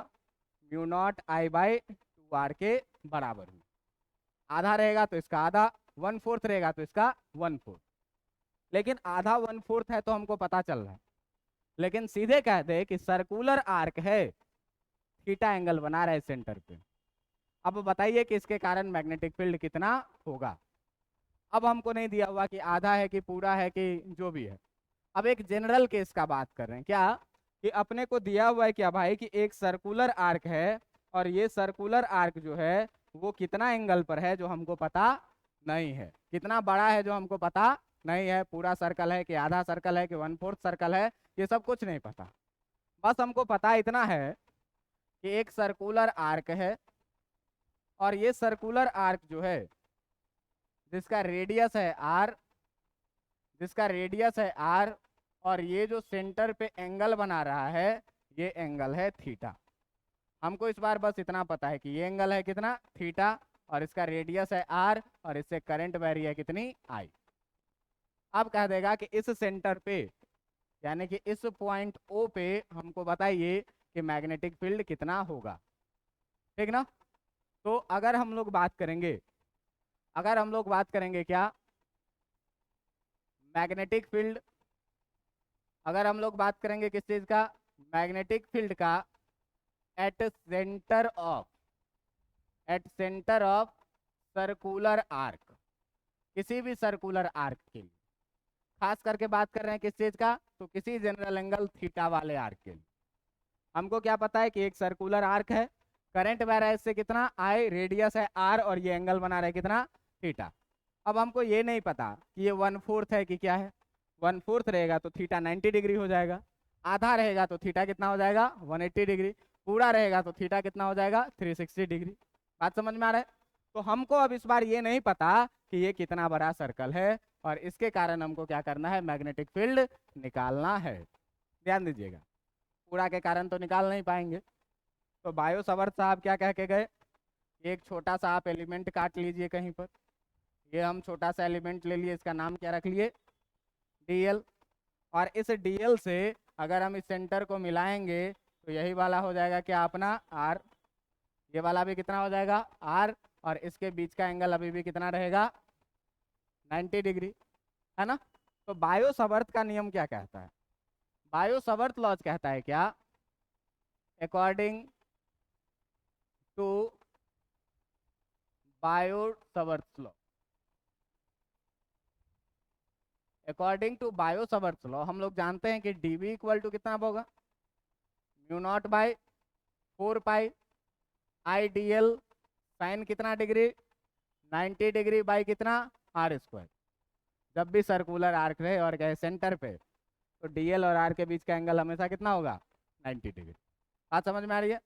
mu naught I by 2 R के बराबर में। आधा रहेगा तो इसका आधा, 1/4 रहेगा तो इसका 1/4। लेकिन आधा 1/4 है तो हमको पता चल रहा है, लेकिन सीधे कहते हैं कि सर्कुलर आर्क है, थीटा एंगल बना रहा है सेंटर पे। अब बताइए कि इसके कारण मैग्नेटिक फील्ड कितना होगा। अब हमको नहीं दिया हुआ कि आधा है कि पूरा है कि जो भी है। अब एक जनरल केस का बात कर रहे हैं, क्या कि अपने को दिया हुआ है क्या भाई कि एक सर्कुलर आर्क है, और ये सर्कुलर आर्क जो है वो कितना एंगल पर है जो हमको पता नहीं है, कितना बड़ा है जो हमको पता नहीं है, पूरा सर्कल है कि आधा सर्कल है कि 1/4 सर्कल है, ये सब कुछ नहीं पता। बस हमको पता इतना है कि एक सर्कुलर आर्क है, और ये सर्कुलर आर्क जो है जिसका रेडियस है आर, जिसका रेडियस है आर, और ये जो सेंटर पे एंगल बना रहा है ये एंगल है थीटा। हमको इस बार बस इतना पता है कि ये एंगल है कितना थीटा, और इसका रेडियस है आर, और इससे करंट बह रही है कितनी आई। अब कह देगा कि इस सेंटर पे, यानी कि इस पॉइंट ओ पे हमको बताइए कि मैग्नेटिक फील्ड कितना होगा, ठीक ना। तो अगर हम लोग बात करेंगे, अगर हम लोग बात करेंगे क्या मैग्नेटिक फील्ड, अगर हम लोग बात करेंगे किस चीज का, मैग्नेटिक फील्ड का at centre of, at centre of circular arc, किसी भी सर्कुलर आर्क के लिए, खास करके बात कर रहे हैं किस चीज का, तो किसी जनरल एंगल थीटा वाले आर्क के लिए। हमको क्या पता है कि एक सर्कुलर आर्क है, करंट बह रहा है इससे कितना आई, रेडियस है आर, और ये एंगल बना रहा है कितना थीटा। अब हमको ये नहीं पता कि ये 1/4 है कि क्या है। 1/4 रहेगा तो थीटा 90 डिग्री हो जाएगा, आधा रहेगा तो थीटा कितना हो जाएगा 180 डिग्री, पूरा रहेगा तो थीटा कितना हो जाएगा 360 डिग्री। बात समझ में आ रहा है? तो हमको अब इस बार ये नहीं पता कि ये कितना बड़ा सर्कल है, और इसके कारण हमको क्या करना है, मैग्नेटिक फील्ड निकालना है। ध्यान दीजिएगा, पूरा के कारण तो निकाल नहीं पाएंगे। तो बायो सावर्त साहब क्या कह के गए, एक छोटा सा आप एलिमेंट काट लीजिए कहीं पर, ये हम छोटा सा एलिमेंट ले लिए, इसका नाम क्या रख लिए डीएल, और इस डीएल से अगर हम इस सेंटर को मिलाएंगे तो यही वाला हो जाएगा क्या अपना आर, ये वाला भी कितना हो जाएगा आर, और इसके बीच का एंगल अभी भी कितना रहेगा 90 डिग्री, है ना। तो बायो सावर्त का नियम क्या कहता है, बायो सावर्त लॉज कहता है क्या, according to Biot Savart law, according to Biot Savart law हम लोग जानते हैं कि डीवी इक्वल टू कितना होगा mu naught by 4 pi I D L sign कितना डिग्री 90 डिग्री बाई कितना आर स्क्वायर। जब भी सर्कुलर आर्क रहे और कहे सेंटर पे, तो डीएल और आर के बीच का एंगल हमेशा कितना होगा 90 डिग्री। बात समझ में आ रही है?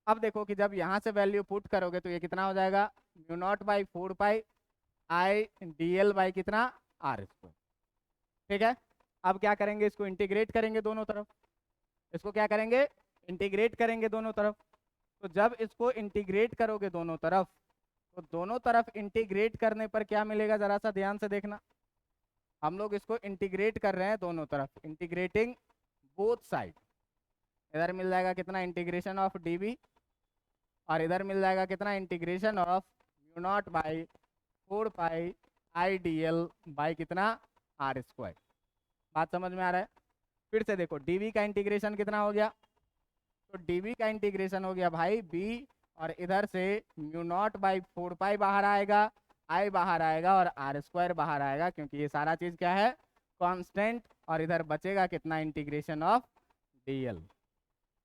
अब देखो कि जब यहाँ से वैल्यू पुट करोगे तो ये कितना हो जाएगा mu naught by 4 pi I D L by कितना आर स्क्वायर। ठीक है, अब क्या करेंगे, इसको इंटीग्रेट करेंगे दोनों तरफ, इसको क्या करेंगे इंटीग्रेट करेंगे दोनों तरफ। तो जब इसको इंटीग्रेट करोगे दोनों तरफ, तो दोनों तरफ इंटीग्रेट करने पर क्या मिलेगा, जरा सा ध्यान से देखना। हम लोग इसको इंटीग्रेट कर रहे हैं दोनों तरफ, इंटीग्रेटिंग बोथ साइड। इधर मिल जाएगा कितना इंटीग्रेशन ऑफ डीबी, और इधर मिल जाएगा कितना integration of mu naught by 4 pi I D L by कितना आर स्क्वायर। बात समझ में आ रहा है? फिर से देखो, डीवी का इंटीग्रेशन कितना हो गया, तो डीवी का इंटीग्रेशन हो गया भाई बी, और इधर से म्यू नॉट बाई 4 पाई बाहर आएगा, आई बाहर आएगा, और आर स्क्वायर बाहर आएगा, क्योंकि ये सारा चीज़ क्या है कांस्टेंट, और इधर बचेगा कितना इंटीग्रेशन ऑफ डीएल।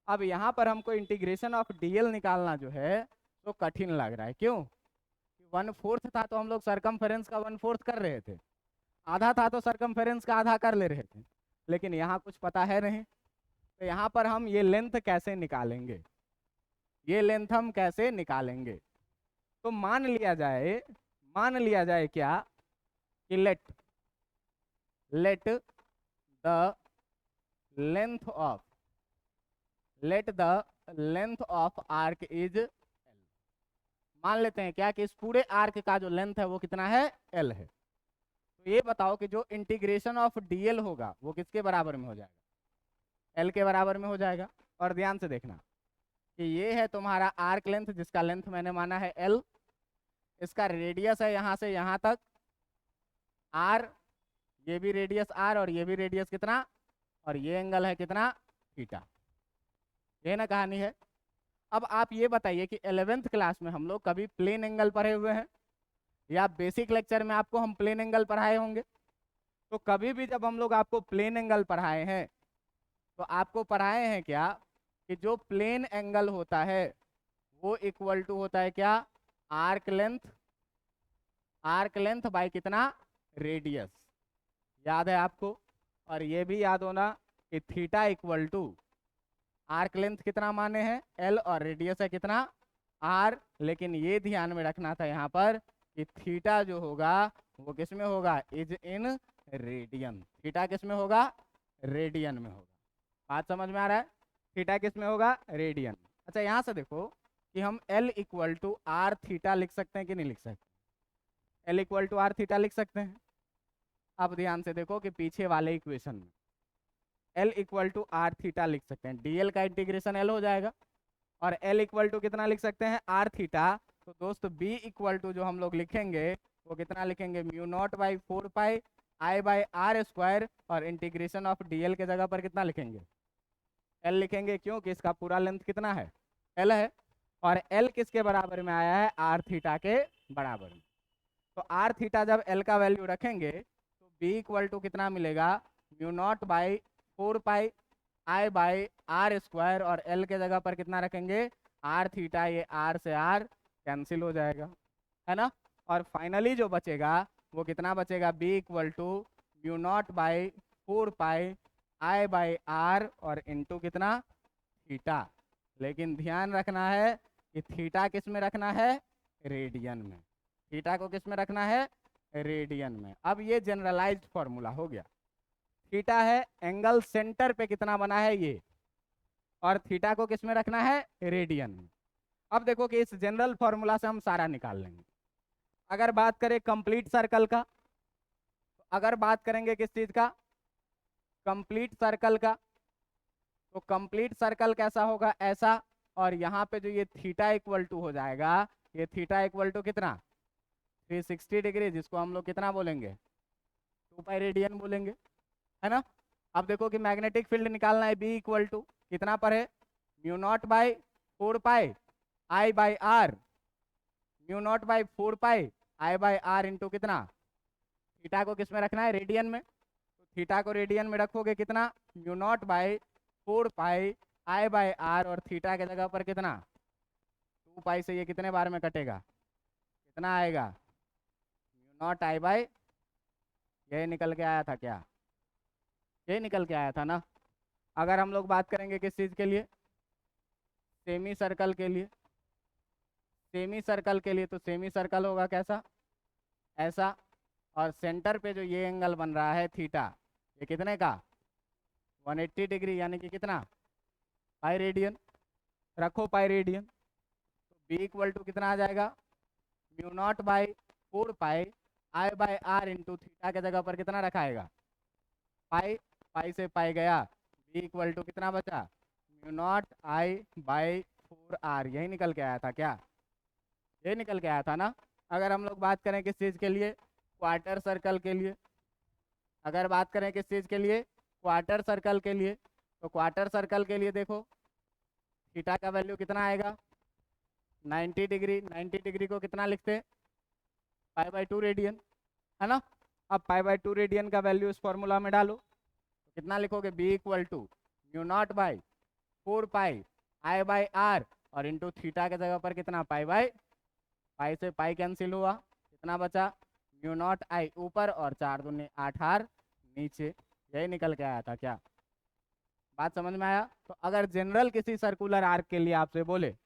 अब यहाँ पर हमको इंटीग्रेशन ऑफ डीएल निकालना जो है, तो कठिन लग रहा है। क्यों? 1/4 था तो हम लोग सरकमफेरेंस का 1/4 कर रहे थे, आधा था तो सरकमफेरेंस का आधा कर ले रहे थे, लेकिन यहाँ कुछ पता है नहीं। तो यहाँ पर हम ये लेंथ कैसे निकालेंगे, ये लेंथ हम कैसे निकालेंगे? तो मान लिया जाए क्या कि let the length of arc is, मान लेते हैं क्या कि इस पूरे आर्क का जो लेंथ है वो कितना है, एल है। तो ये बताओ कि जो इंटीग्रेशन ऑफ डीएल होगा वो किसके बराबर में हो जाएगा, एल के बराबर में हो जाएगा। और ध्यान से देखना कि ये है तुम्हारा आर्क लेंथ जिसका लेंथ मैंने माना है एल, इसका रेडियस है यहाँ से यहाँ तक आर, ये भी रेडियस आर और ये भी रेडियस कितना, और ये एंगल है कितना, थीटा। ये ना कहानी है। अब आप ये बताइए कि 11th क्लास में हम लोग कभी प्लेन एंगल पढ़े हुए हैं, या बेसिक लेक्चर में आपको हम प्लेन एंगल पढ़ाए होंगे? तो कभी भी जब हम लोग आपको प्लेन एंगल पढ़ाए हैं तो आपको पढ़ाए हैं क्या कि जो प्लेन एंगल होता है वो इक्वल टू होता है क्या, आर्क लेंथ बाय कितना, रेडियस। याद है आपको? और ये भी याद होना कि theta equal to arc length कितना माने हैं, एल, और रेडियस है कितना, आर। लेकिन ये ध्यान में रखना था यहाँ पर कि थीटा जो होगा वो किस में होगा, इज इन रेडियन। थीटा किस में होगा, रेडियन में होगा। बात समझ में आ रहा है? थीटा किस में होगा, रेडियन। अच्छा यहाँ से देखो कि हम L equal to R theta लिख सकते हैं कि नहीं लिख सकते? L equal to R theta लिख सकते हैं। अब ध्यान से देखो कि पीछे वाले इक्वेशन में L equal to R theta लिख सकते हैं, डीएल का इंटीग्रेशन L हो जाएगा, और L इक्वल टू कितना लिख सकते हैं, आर थीटा। तो दोस्त B इक्वल टू जो हम लोग लिखेंगे वो कितना लिखेंगे, mu naught by 4 pi I by R square, और इंटीग्रेशन ऑफ डीएल के जगह पर कितना लिखेंगे, L लिखेंगे। क्योंकि इसका पूरा लेंथ कितना है, L है, और L किसके बराबर में आया है, आर थीटा के बराबर में। तो आर थीटा जब L का वैल्यू रखेंगे तो B इक्वल टू कितना मिलेगा, mu naught by 4 pi I by R square, और L के जगह पर कितना रखेंगे, आर थीटा। ये आर से आर कैंसिल हो जाएगा, है ना। और फाइनली जो बचेगा वो कितना बचेगा, B equal to mu naught by 4 pi I by R, और इंटू कितना, थीटा। लेकिन ध्यान रखना है कि थीटा किस में रखना है, रेडियन में। थीटा को किस में रखना है, रेडियन में। अब ये जनरलाइज्ड फॉर्मूला हो गया। थीटा है एंगल सेंटर पे कितना बना है ये, और थीटा को किस में रखना है, रेडियन में। अब देखो कि इस जनरल फॉर्मूला से हम सारा निकाल लेंगे। अगर बात करें कंप्लीट सर्कल का, तो अगर बात करेंगे किस चीज का, कंप्लीट सर्कल का, तो कंप्लीट सर्कल कैसा होगा, ऐसा। और यहाँ पे जो ये थीटा इक्वल टू हो जाएगा, ये थीटा इक्वल टू कितना, 360 डिग्री, जिसको हम लोग कितना बोलेंगे, 2 पाई रेडियन बोलेंगे, है ना। अब देखो कि मैग्नेटिक फील्ड निकालना है, बी इक्वल टू कितना पर है, mu naught by 4 pi I by R, mu naught by 4 pi I by R into कितना, थीटा को किस में रखना है, रेडियन में। तो थीटा को रेडियन में रखोगे कितना, mu naught by 4 pi I by R, और थीटा के जगह पर कितना, 2 पाई से ये कितने बार में कटेगा, कितना आएगा, म्यू नॉट आई बाई, यही निकल के आया था क्या, यही निकल के आया था ना। अगर हम लोग बात करेंगे किस चीज़ के लिए, सेमी सर्कल के लिए, सेमी सर्कल के लिए, तो सेमी सर्कल होगा कैसा, ऐसा। और सेंटर पे जो ये एंगल बन रहा है थीटा, ये कितने का, 180 डिग्री, यानी कि कितना, पाई रेडियन। रखो पाई रेडियन, तो बी इक्वल टू कितना आ जाएगा, mu naught by 4 pi I by R into theta के जगह पर कितना रखाएगा, पाई। पाई से पाई गया, बी इक्वल टू कितना बचा, mu naught I by 4 R. यही निकल के आया था क्या, यही निकल के आया था ना। अगर हम लोग बात करें किस चीज़ के लिए, क्वार्टर सर्कल के लिए, अगर बात करें किस चीज़ के लिए, क्वार्टर सर्कल के लिए, तो क्वार्टर सर्कल के लिए देखो थीटा का वैल्यू कितना आएगा, 90 डिग्री। 90 डिग्री को कितना लिखते, पाई बाई 2 रेडियन, है ना। अब पाई बाई 2 रेडियन का वैल्यू इस फॉर्मूला में डालो, तो कितना लिखोगे, B equal to mu naught by 4 pi I by R, और इंटू थीटा के जगह पर कितना पाई बाई, पाई से पाई कैंसिल हुआ, कितना बचा म्यू नॉट आई ऊपर और 4 दूनी 8 आर नीचे, यही निकल के आया था क्या? बात समझ में आया? तो अगर जनरल किसी सर्कुलर आर्क के लिए आपसे बोले,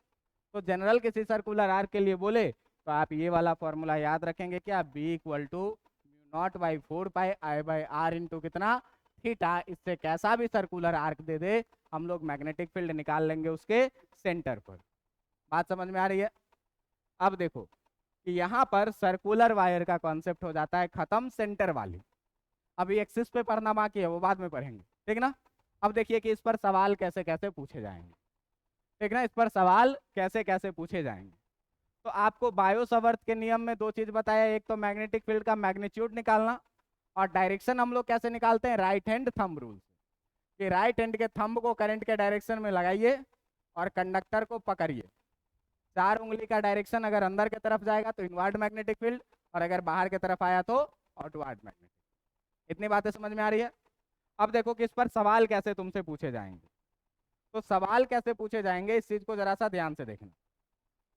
तो जनरल किसी सर्कुलर आर्क के लिए बोले तो आप ये वाला फॉर्मूला याद रखेंगे क्या, B equal to mu naught by 4 pi I by R into कितना थीटा। इससे कैसा भी सर्कुलर आर्क दे दे हम लोग मैग्नेटिक फील्ड निकाल लेंगे उसके सेंटर पर। बात समझ में आ रही है? अब देखो कि यहाँ पर सर्कुलर वायर का कॉन्सेप्ट हो जाता है खत्म, सेंटर वाली अभी एक्सिस पे पढ़ना बाकी है, वो बाद में पढ़ेंगे, ठीक ना। अब देखिए कि इस पर सवाल कैसे कैसे पूछे जाएंगे, ठीक ना, इस पर सवाल कैसे कैसे पूछे जाएंगे। तो आपको बायो सावर्त के नियम में दो चीज बताया, एक तो मैग्नेटिक फील्ड का मैग्नीट्यूड निकालना, और डायरेक्शन हम लोग कैसे निकालते हैं, राइट हैंड थंब रूल से, कि राइट हैंड के थंब को करंट के डायरेक्शन में लगाइए और कंडक्टर को पकड़िए, 4 उंगली का डायरेक्शन अगर अंदर की तरफ जाएगा तो इनवर्ड मैग्नेटिक फील्ड, और अगर बाहर की तरफ आया तो आउटवर्ड मैग्नेटिक। इतनी बातें समझ में आ रही है? अब देखो कि इस पर सवाल कैसे तुमसे पूछे जाएंगे। तो सवाल कैसे पूछे जाएंगे इस चीज को जरा सा ध्यान से देखना।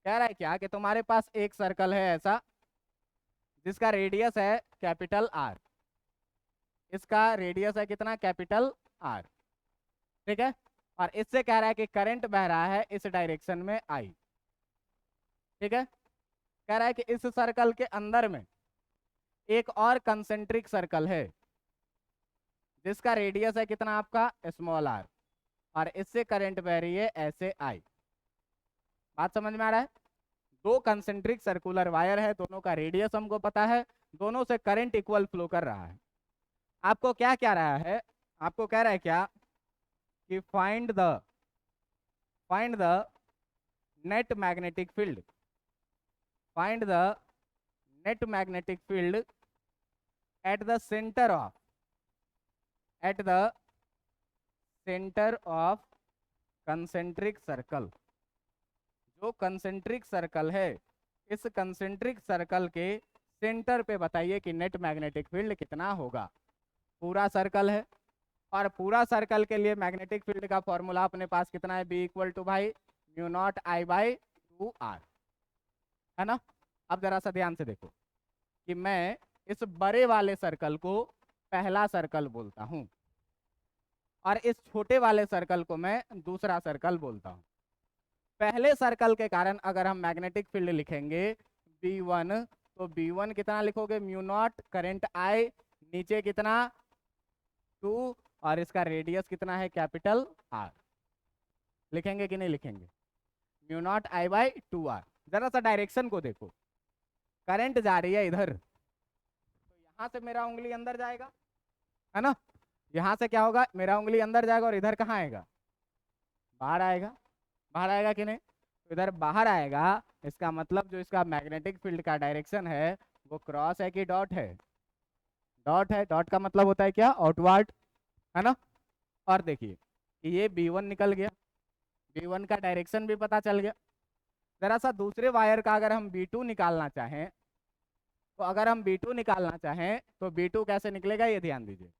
कह रहा है क्या कि तुम्हारे पास एक सर्कल है ऐसा जिसका रेडियस है कैपिटल आर, इसका रेडियस है कितना, कैपिटल आर, ठीक है, और इससे कह रहा है कि करंट बह रहा है इस डायरेक्शन में आई, ठीक है। कह रहा है कि इस सर्कल के अंदर में एक और कंसेंट्रिक सर्कल है जिसका रेडियस है कितना आपका, स्मॉल आर, और इससे करंट बह रही है ऐसे आई। बात समझ में आ रहा है? दो कंसेंट्रिक सर्कुलर वायर है, दोनों का रेडियस हमको पता है, दोनों से करंट इक्वल फ्लो कर रहा है। आपको क्या क्या रहा है, आपको कह रहा है क्या कि find the net magnetic field, find the net magnetic field at the centre of concentric circle. जो कंसेंट्रिक सर्कल है, इस कंसेंट्रिक सर्कल के सेंटर पे बताइए कि नेट मैग्नेटिक फील्ड कितना होगा। पूरा सर्कल है और पूरा सर्कल के लिए मैग्नेटिक फील्ड का फॉर्मूला अपने पास कितना है, बी इक्वल टू भाई mu naught I by 2r, है ना। अब जरा सा ध्यान से देखो कि मैं इस बड़े वाले सर्कल को पहला सर्कल बोलता हूं और इस छोटे वाले सर्कल को मैं दूसरा सर्कल बोलता हूं। पहले सर्कल के कारण अगर हम मैग्नेटिक फील्ड लिखेंगे B1, तो B1 कितना लिखोगे, म्यू नॉट करंट आई, नीचे कितना 2, और इसका रेडियस कितना है, कैपिटल R। लिखेंगे कि नहीं लिखेंगे, mu naught I by 2r। जरा सा डायरेक्शन को देखो, करंट जा रही है इधर, तो यहां से मेरा उंगली अंदर जाएगा, है ना, यहां से क्या होगा, मेरा उंगली अंदर जाएगा और इधर कहाँ आएगा, बाहर आएगा, बाहर आएगा कि नहीं, तो इधर बाहर आएगा। इसका मतलब जो इसका मैग्नेटिक फील्ड का डायरेक्शन है वो क्रॉस है कि डॉट है, डॉट है, डॉट का मतलब होता है क्या, आउटवर्ड, है ना। और देखिए कि ये B1 निकल गया, B1 का डायरेक्शन भी पता चल गया। जरा सा दूसरे वायर का अगर हम B2 निकालना चाहें, तो अगर हम B2 निकालना चाहें तो B2 कैसे निकलेगा, ये ध्यान दीजिए,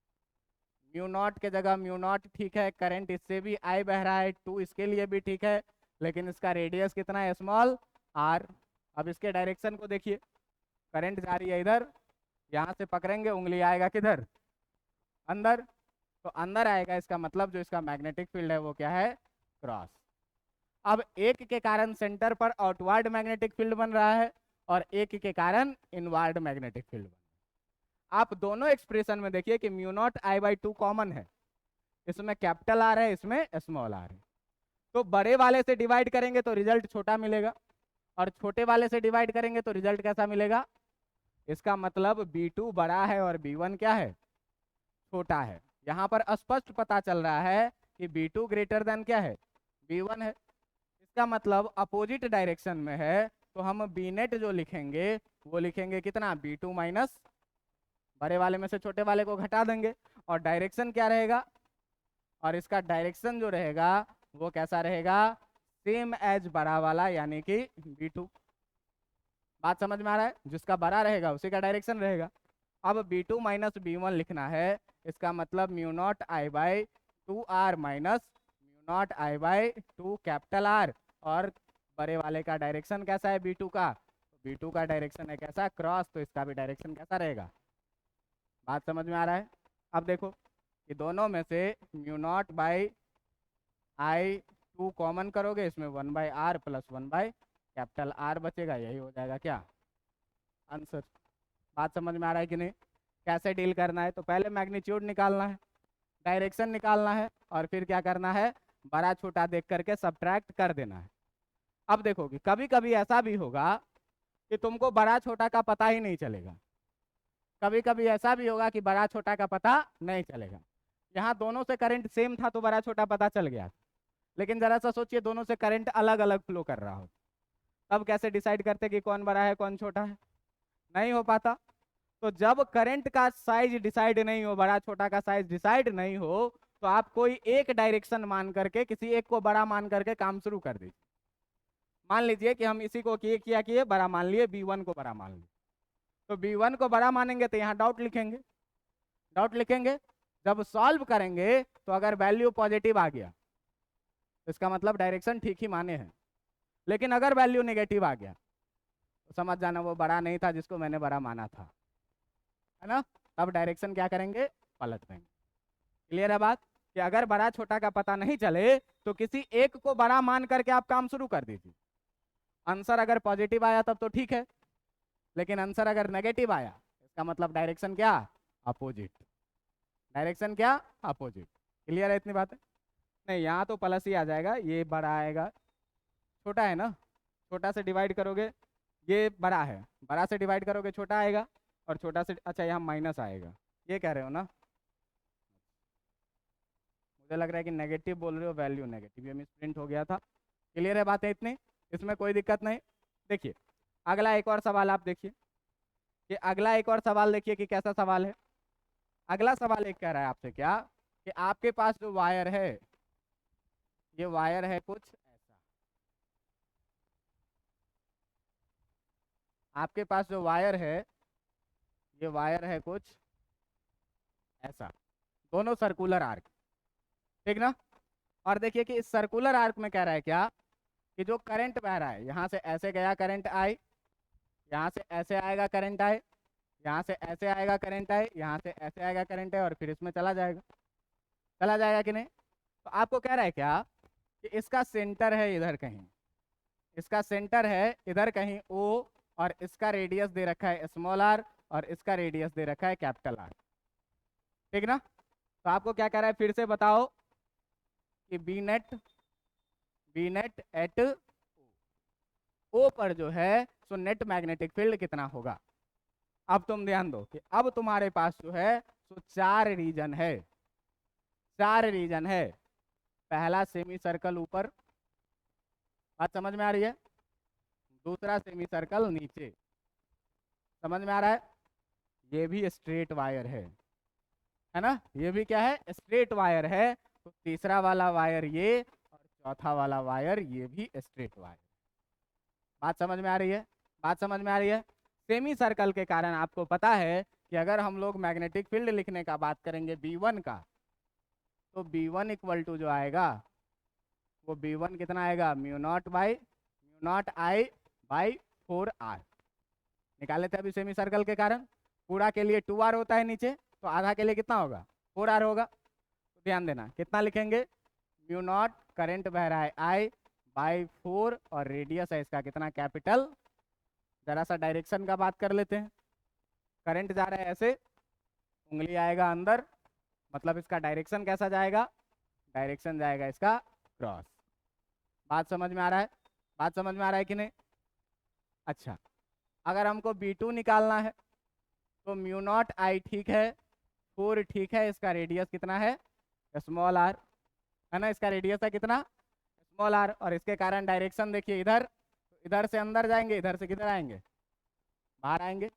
म्यू नॉट के जगह म्यू नॉट, ठीक है, करंट इससे भी आई बह रहा है, 2 इसके लिए भी ठीक है, लेकिन इसका रेडियस कितना है, स्मॉल आर। अब इसके डायरेक्शन को देखिए, करंट जा रही है इधर, यहाँ से पकड़ेंगे उंगली आएगा किधर, अंदर, तो अंदर आएगा, इसका मतलब जो इसका मैग्नेटिक फील्ड है वो क्या है, क्रॉस। अब एक के कारण सेंटर पर आउटवर्ड मैग्नेटिक फील्ड बन रहा है और एक के कारण इनवर्ड मैग्नेटिक फील्ड बन रहा है। आप दोनों एक्सप्रेशन में देखिए कि mu naught I by 2 common है, इसमें कैपिटल आर है, इसमें स्मॉल आर है। तो बड़े वाले से डिवाइड करेंगे तो रिजल्ट छोटा मिलेगा, और छोटे वाले से डिवाइड करेंगे तो रिजल्ट कैसा मिलेगा। इसका मतलब B2 बड़ा है और B1 क्या है, छोटा है। यहाँ पर स्पष्ट पता चल रहा है कि B2 ग्रेटर देन क्या है, B1 है। इसका मतलब अपोजिट डायरेक्शन में है, तो हम बी नेट जो लिखेंगे वो लिखेंगे कितना, B2 माइनस, बड़े वाले में से छोटे वाले को घटा देंगे, और डायरेक्शन क्या रहेगा, और इसका डायरेक्शन जो रहेगा वो कैसा रहेगा, सेम एज बड़ा वाला, यानी कि B2। बात समझ में आ रहा है, जिसका बड़ा रहेगा उसी का डायरेक्शन रहेगा। अब B2 माइनस B1 लिखना है, इसका मतलब mu naught I by 2r minus mu naught I by 2 capital R, और बड़े वाले का डायरेक्शन कैसा है B2 का, B2 का डायरेक्शन है कैसा, क्रॉस, तो इसका भी डायरेक्शन कैसा रहेगा। बात समझ में आ रहा है। अब देखो कि दोनों में से mu naught by I2 common करोगे, इसमें 1/r प्लस 1/R बचेगा, यही हो जाएगा क्या आंसर। बात समझ में आ रहा है कि नहीं। कैसे डील करना है, तो पहले मैग्नीट्यूड निकालना है, डायरेक्शन निकालना है, और फिर क्या करना है, बड़ा छोटा देख करके सब्ट्रैक्ट कर देना है। अब देखो कि कभी कभी ऐसा भी होगा कि तुमको बड़ा छोटा का पता ही नहीं चलेगा, कभी कभी ऐसा भी होगा कि बड़ा छोटा का पता नहीं चलेगा। यहाँ दोनों से करंट सेम था तो बड़ा छोटा पता चल गया, लेकिन जरा सा सोचिए दोनों से करंट अलग अलग फ्लो कर रहा हो, तब कैसे डिसाइड करते कि कौन बड़ा है कौन छोटा है, नहीं हो पाता। तो जब करंट का साइज डिसाइड नहीं हो, बड़ा छोटा का साइज डिसाइड नहीं हो, तो आप कोई एक डायरेक्शन मान करके, किसी एक को बड़ा मान करके काम शुरू कर दीजिए। मान लीजिए कि हम इसी को किए बड़ा मान लिए, B1 को बड़ा मान लिए, तो B1 को बड़ा मानेंगे तो यहाँ डॉट लिखेंगे, डॉट लिखेंगे। जब सॉल्व करेंगे तो अगर वैल्यू पॉजिटिव आ गया तो इसका मतलब डायरेक्शन ठीक ही माने हैं, लेकिन अगर वैल्यू नेगेटिव आ गया तो समझ जाना वो बड़ा नहीं था जिसको मैंने बड़ा माना था, है ना। अब डायरेक्शन क्या करेंगे, पलट देंगे। क्लियर है बात, कि अगर बड़ा छोटा का पता नहीं चले तो किसी एक को बड़ा मान करके आप काम शुरू कर दीजिए। आंसर अगर पॉजिटिव आया तब तो ठीक है, लेकिन आंसर अगर नेगेटिव आया इसका मतलब डायरेक्शन क्या, अपोजिट, डायरेक्शन क्या, अपोजिट। क्लियर है इतनी बातें। नहीं यहाँ तो प्लस ही आ जाएगा, ये बड़ा आएगा, छोटा है ना, छोटा से डिवाइड करोगे ये बड़ा है, बड़ा से डिवाइड करोगे छोटा आएगा, और छोटा से, अच्छा यहाँ माइनस आएगा, ये कह रहे हो ना। मुझे लग रहा है कि नेगेटिव बोल रहे हो, वैल्यू नेगेटिव, ये मिस प्रिंट हो गया था। क्लियर है बातें इतनी, इसमें कोई दिक्कत नहीं। देखिए अगला एक और सवाल आप देखिए, कि अगला एक और सवाल देखिए कि कैसा सवाल है। अगला सवाल एक कह रहा है आपसे क्या, कि आपके पास जो वायर है, ये वायर है कुछ ऐसा, आपके पास जो वायर है, ये वायर है कुछ ऐसा, दोनों सर्कुलर आर्क, ठीक ना। और देखिए कि इस सर्कुलर आर्क में कह रहा है क्या, कि जो करंट बह रहा है, यहाँ से ऐसे गया करंट आई, यहाँ से ऐसे आएगा करंट आए, यहाँ से ऐसे आएगा करंट आए, यहाँ से ऐसे आएगा करंट आए, और फिर इसमें चला जाएगा, चला जाएगा कि नहीं। तो आपको कह रहा है क्या, कि इसका सेंटर है इधर कहीं, इसका सेंटर है इधर कहीं O, और इसका रेडियस दे रखा है स्मॉल r, और इसका रेडियस दे रखा है कैपिटल R, ठीक ना। तो आपको क्या कह रहा है, फिर से बताओ कि बी नेट एट O पर जो है सो नेट मैग्नेटिक फील्ड कितना होगा। अब तुम ध्यान दो कि अब तुम्हारे पास जो है सो 4 रीजन है, 4 रीजन है। पहला सेमी सर्कल ऊपर, बात समझ में आ रही है, दूसरा सेमी सर्कल नीचे, समझ में आ रहा है, ये भी स्ट्रेट वायर है ना, ये भी क्या है, स्ट्रेट वायर है। तो तीसरा वाला वायर ये, और चौथा वाला वायर ये भी स्ट्रेट वायर। बात समझ में आ रही है, बात समझ में आ रही है। सेमी सर्कल के कारण आपको पता है कि अगर हम लोग मैग्नेटिक फील्ड लिखने का बात करेंगे B1 का, तो B1 इक्वल टू जो आएगा वो B1 कितना आएगा, mu naught I by 4R। निकाले थे अभी सेमी सर्कल के कारण, पूरा के लिए 2R होता है नीचे, तो आधा के लिए कितना होगा, 4R होगा। तो ध्यान देना कितना लिखेंगे, म्यू नॉट करंट बह रहा है I बाई 4, और रेडियस है इसका कितना, कैपिटल। जरा सा डायरेक्शन का बात कर लेते हैं, करंट जा रहा है ऐसे, उंगली आएगा अंदर, मतलब इसका डायरेक्शन कैसा जाएगा, डायरेक्शन जाएगा इसका क्रॉस। बात समझ में आ रहा है, बात समझ में आ रहा है कि नहीं। अच्छा अगर हमको B2 निकालना है तो म्यू नॉट I ठीक है, 4 ठीक है, इसका रेडियस कितना है, स्मॉल r, है ना, इसका रेडियस है कितना, स्मॉल r, और इसके कारण डायरेक्शन देखिए इधर, इधर से अंदर जाएंगे, इधर से किधर आएंगे, बाहर आएंगे,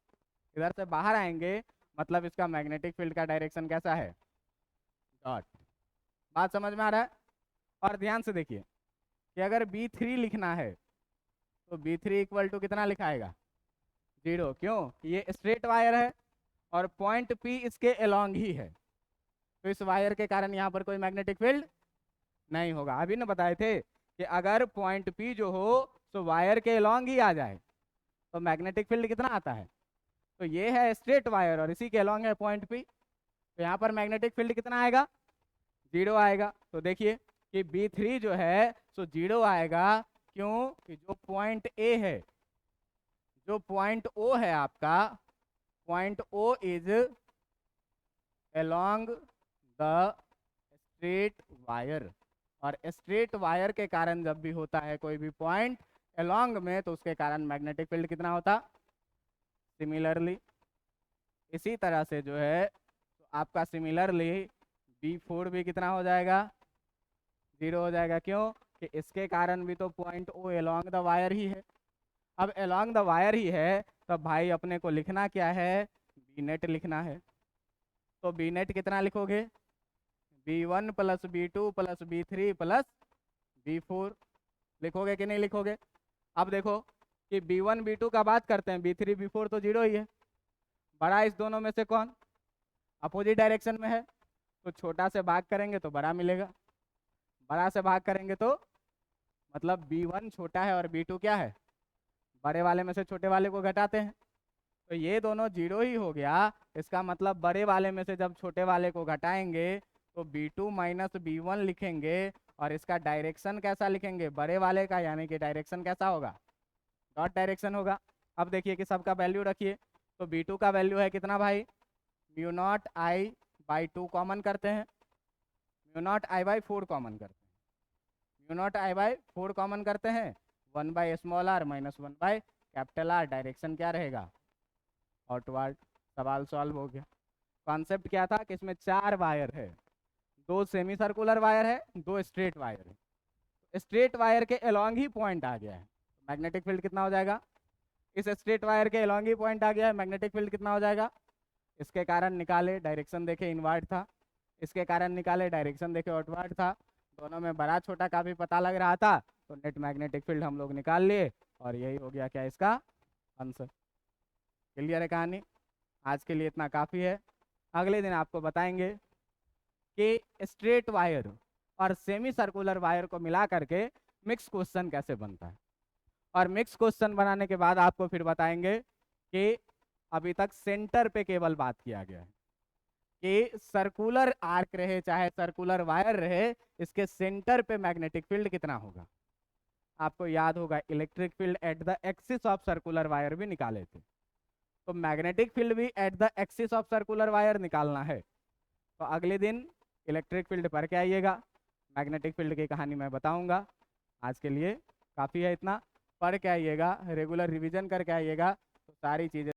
इधर से बाहर आएंगे, मतलब इसका मैग्नेटिक फील्ड का डायरेक्शन कैसा है, डॉट। बात समझ में आ रहा है। और ध्यान से देखिए कि अगर B3 लिखना है तो B3 इक्वल टू कितना लिखाएगा, 0, क्यों, ये स्ट्रेट वायर है और पॉइंट P इसके अलोंग ही है, तो इस वायर के कारण यहाँ पर कोई मैग्नेटिक फील्ड नहीं होगा। अभी ना बताए थे कि अगर पॉइंट P जो हो सो वायर के अलॉन्ग ही आ जाए तो मैग्नेटिक फील्ड कितना आता है? तो ये है स्ट्रेट वायर और इसी के अलॉन्ग है पॉइंट पी, तो यहाँ पर मैग्नेटिक फील्ड कितना आएगा? 0 आएगा। तो देखिए कि B3 जो है सो 0 आएगा, क्यों कि जो पॉइंट ए है, जो पॉइंट ओ है आपका, point O is along the straight wire, और स्ट्रेट वायर के कारण जब भी होता है कोई भी पॉइंट अलोंग में तो उसके कारण मैग्नेटिक फील्ड कितना होता? सिमिलरली इसी तरह से जो है तो आपका सिमिलरली B4 भी कितना हो जाएगा? 0 हो जाएगा। क्यों कि इसके कारण भी तो point O along the wire ही है। अब अलोंग द वायर ही है तो भाई अपने को लिखना क्या है? बी नेट लिखना है। तो बी नेट कितना लिखोगे? B1 plus B2 plus B3 plus B4 लिखोगे कि नहीं लिखोगे? अब देखो कि B1 B2 का बात करते हैं, B3 B4 तो 0 ही है। बड़ा इस दोनों में से कौन? अपोजिट डायरेक्शन में है, तो छोटा से भाग करेंगे तो बड़ा मिलेगा, बड़ा से भाग करेंगे तो मतलब B1 छोटा है और B2 क्या है? बड़े वाले में से छोटे वाले को घटाते हैं, तो ये दोनों 0 ही हो गया। इसका मतलब बड़े वाले में से जब छोटे वाले को घटाएंगे तो B2 माइनस B1 लिखेंगे, और इसका डायरेक्शन कैसा लिखेंगे? बड़े वाले का, यानी कि डायरेक्शन कैसा होगा? डॉट डायरेक्शन होगा। अब देखिए कि सबका वैल्यू रखिए, तो B2 का वैल्यू है कितना भाई? Mu naught I by 2 common करते हैं, mu naught I by 4 common करते हैं, mu naught I by 4 common करते हैं, 1 by small R minus 1 by capital R. Direction क्या रहेगा? आउटवर्ड। सवाल सॉल्व हो गया। कॉन्सेप्ट क्या था कि इसमें 4 वायर है, 2 सेमी सर्कुलर वायर है, 2 स्ट्रेट वायर है। स्ट्रेट वायर के अलोंग ही पॉइंट आ गया है, मैग्नेटिक फील्ड कितना हो जाएगा? इस स्ट्रेट वायर के अलोंग ही पॉइंट आ गया है, मैग्नेटिक फील्ड कितना हो जाएगा? इसके कारण निकाले डायरेक्शन देखे इनवर्ट था, इसके कारण निकाले डायरेक्शन देखे आउटवर्ड था, दोनों में बड़ा छोटा का भी पता लग रहा था, तो नेट मैग्नेटिक फील्ड हम लोग निकाल लिए, और यही हो गया क्या इसका आंसर। क्लियर है कहानी? आज के लिए इतना काफ़ी है। अगले दिन आपको बताएंगे कि स्ट्रेट वायर और सेमी सर्कुलर वायर को मिला करके मिक्स क्वेश्चन कैसे बनता है, और मिक्स क्वेश्चन बनाने के बाद आपको फिर बताएंगे कि अभी तक सेंटर पे केवल बात किया गया है कि सर्कुलर आर्क रहे चाहे सर्कुलर वायर रहे, इसके सेंटर पे मैग्नेटिक फील्ड कितना होगा। आपको याद होगा electric field at the axis of circular wire भी निकाले थे, तो मैग्नेटिक फील्ड भी at the axis of circular wire निकालना है। तो अगले दिन इलेक्ट्रिक फील्ड पढ़ के आइएगा, मैग्नेटिक फील्ड की कहानी मैं बताऊंगा। आज के लिए काफ़ी है इतना, पढ़ के आइएगा, रेगुलर रिवीजन करके आइएगा, तो सारी चीज़ें